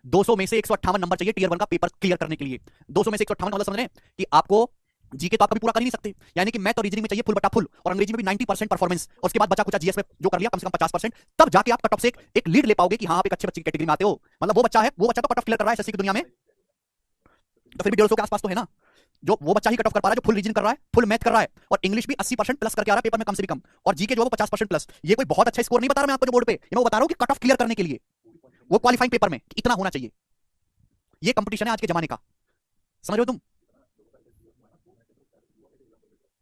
200 में से 158 नंबर चाहिए टियर 1 का पेपर क्लियर करने के लिए। 200 में से 158 मतलब समझ रहे हैं कि आपको जीके तो आप कभी पूरा कर ही नहीं सकते, यानी कि मैथ और रीजनिंग में चाहिए फुल बटा फुल, और अंग्रेजी में भी 90% परफॉर्मेंस, और उसके बाद बचा कुछ जीएस में जो कर लिया कम से कम 50%, तब जाके आप कट ऑफ से एक लीड ले पाओगे कि हाँ आप एक अच्छे बच्चे की कैटेगरी में आते हो। मतलब वो बच्चा तो कट ऑफ क्लियर कर रहा है एसएससी की दुनिया में, तो फिर भी 150 के आसपास तो है ना। जो वो बच्चा ही कट ऑफ कर पा रहा है जो फुल रीजनिंग कर रहा है, फुल मैथ कर रहा है, और इंग्लिश भी 80% प्लस करके आ रहा है पेपर में कम से भी कम, और जीके जो है वो 50% प्लस। ये कोई बहुत अच्छा स्कोर नहीं बता रहा मैं आपको जो बोर्ड पे, ये मैं बता रहा हूं कि कट ऑफ क्लियर करने के लिए वो क्वालिफाइंग पेपर में इतना होना चाहिए। ये कंपटीशन है आज के जमाने का, समझ रहे हो तुम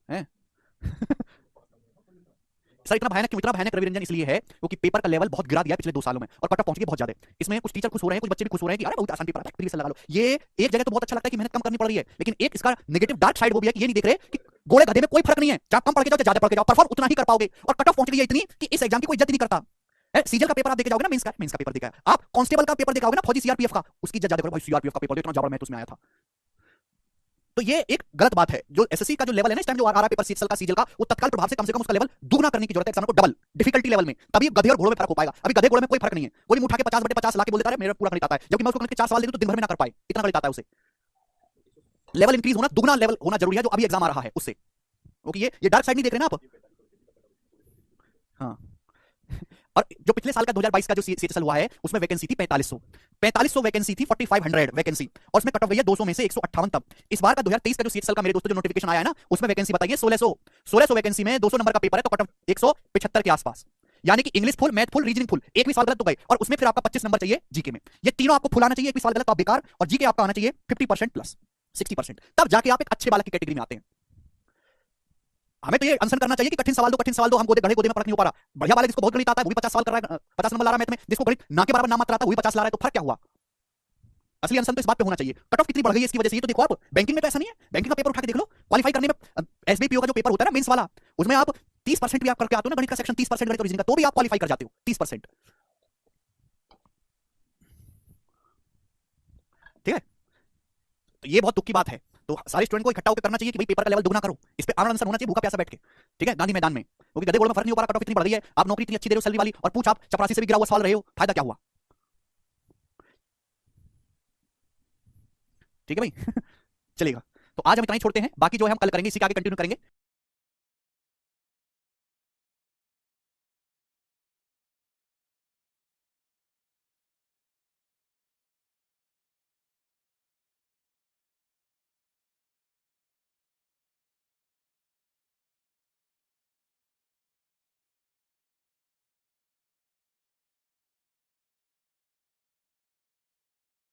हैं? सर इतना भयानक क्यों, इतना भयानक रवि रंजन इसलिए है क्योंकि पेपर का लेवल बहुत गिरा दिया पिछले 2 सालों में, और कट ऑफ पहुंच गई बहुत ज्यादा। इसमें कुछ टीचर खुश हो रहे हैं, कुछ बच्चे भी खुश हो रहे हैं कि अरे बहुत आसान पेपर आता है, प्रीवियस लगा लो। ये एक जगह तो बहुत अच्छा लगता है कि मेहनत कम करनी पड़ रही है, लेकिन एक इसका नेगेटिव डार्क साइड वो भी है कि ये नहीं देख रहे कि गोले गधे में कोई फर्क नहीं है, चाहे कम पढ़ के जाओ ज्यादा पढ़ के जाओ, परफॉर्म उतना ही कर पाओगे। और कट ऑफ पहुंच गई है इतनी कि इस एग्जाम की कोई इज्जत नहीं करता। सीजल का पेपर आप देखे जाओगे ना, मेंस का पेपर देखा है आप, कांस्टेबल का पेपर देखा होगा ना, फौजी सीआरपीएफ का, उसकी इज्जत ज्यादा करो भाई, सीआरपीएफ का पेपर इतना जबरदस्त मैं उसमें आया था। तो ये एक गलत बात है। जो एसएससी का जो लेवल है ना इस टाइम जो आ रहा है पेपर सीएचएल का सीजल का, वो तत्काल प्रभाव से कम उसका लेवल दुगना करने की जरूरत है, एग्जाम को डबल डिफिकल्टी लेवल में, तभी गधे और घोड़ों में फर्क हो पाएगा। अभी गधे घोड़े में कोई फर्क नहीं है, कोई उठा के 50/50 ला के बोल देता है मेरा पूरा गणित आता है, जबकि मैं उसको गणित के 4 सवाल दे दूं तो दिन भर में ना कर पाए, इतना गणित आता है उसे। लेवल इंक्रीज होना, दुगना लेवल होना जरूरी है जो अभी एग्जाम आ रहा है उससे। ओके, ये डार्क साइड नहीं देख रहे ना आप। हाँ, और जो पिछले साल का 2022 का जो सीएचएसएल हुआ है उसमें वैकेंसी थी 4500 वैकेंसी थी, 4500 वैकेंसी, और उसमें कट ऑफ गई है 200 में से 158 तब। इस बार का 2023 का जो सीएचएसएल का मेरे दोस्तों जो नोटिफिकेशन आया है ना, उसमें वैकेंसी बताइए 1600 वैकेंसी में 200 नंबर का पेपर है, तो कट ऑफ 175 के आसपास, यानी कि English full, math full, reasoning full, एक भी सवाल गलत तो गए, और उसमें फिर आपका 25 नंबर चाहिए जीके में। ये तीनों आपको फुल आना चाहिए, एक भी सवाल गलत तो आप बेकार, और जीके आपका आना चाहिए 50% प्लस 60%, तब जाके आप एक अच्छे बालक की कैटेगरी में आते हैं। हमें तो ये अनशन करना चाहिए कि कठिन सवाल दो, हम गधे में फर्क नहीं हो पा रहा। बढ़िया वाले जिसको बहुत गणित आता है वो भी 50 सवाल कर रहा है, 50 नंबर ला रहा है मैथ में, जिसको गणित ना के बराबर नाम आता है वो भी 50 ला रहा है, तो फर्क क्या हुआ। असली अनशन तो इस बात पे होना चाहिए। कट ऑफ कितनी बढ़ गई है इसकी वजह से, ये तो देखो आप, बैंकिंग में तो ऐसा नहीं है, बैंकिंग का पेपर उठा के देख लो, क्वालिफाई करने में एसबीपीओ का जो पेपर होता है ना मेंस वाला, उसमें आप 30% भी आप करके आते हो ना गणित का सेक्शन, 30% गणित और रीजनिंग का, तो भी आप क्वालिफाई कर जाते हो 30%। ठीक है, तो ये बहुत दुख की बात है। तो सारे स्टूडेंट को इकट्ठा होकर करना चाहिए कि भाई पेपर का लेवल दुगना करो, इस पे आनंद होना चाहिए, भूखा प्यासा बैठ के, ठीक है, गांधी मैदान में, क्योंकि गधे गोड़ में फर्क नहीं हो पा रहा, कट ऑफ इतनी बढ़ गई है, आप नौकरी इतनी अच्छी दे रहे हो सैलरी वाली, और पूछ आप चपरासी से भी गिरा हुआ सवाल रहे हो, फायदा क्या हुआ। ठीक है भाई चलेगा, तो आज हम इतना ही छोड़ते हैं, बाकी जो है हम कल करेंगे, इसी के आगे कंटिन्यू करेंगे।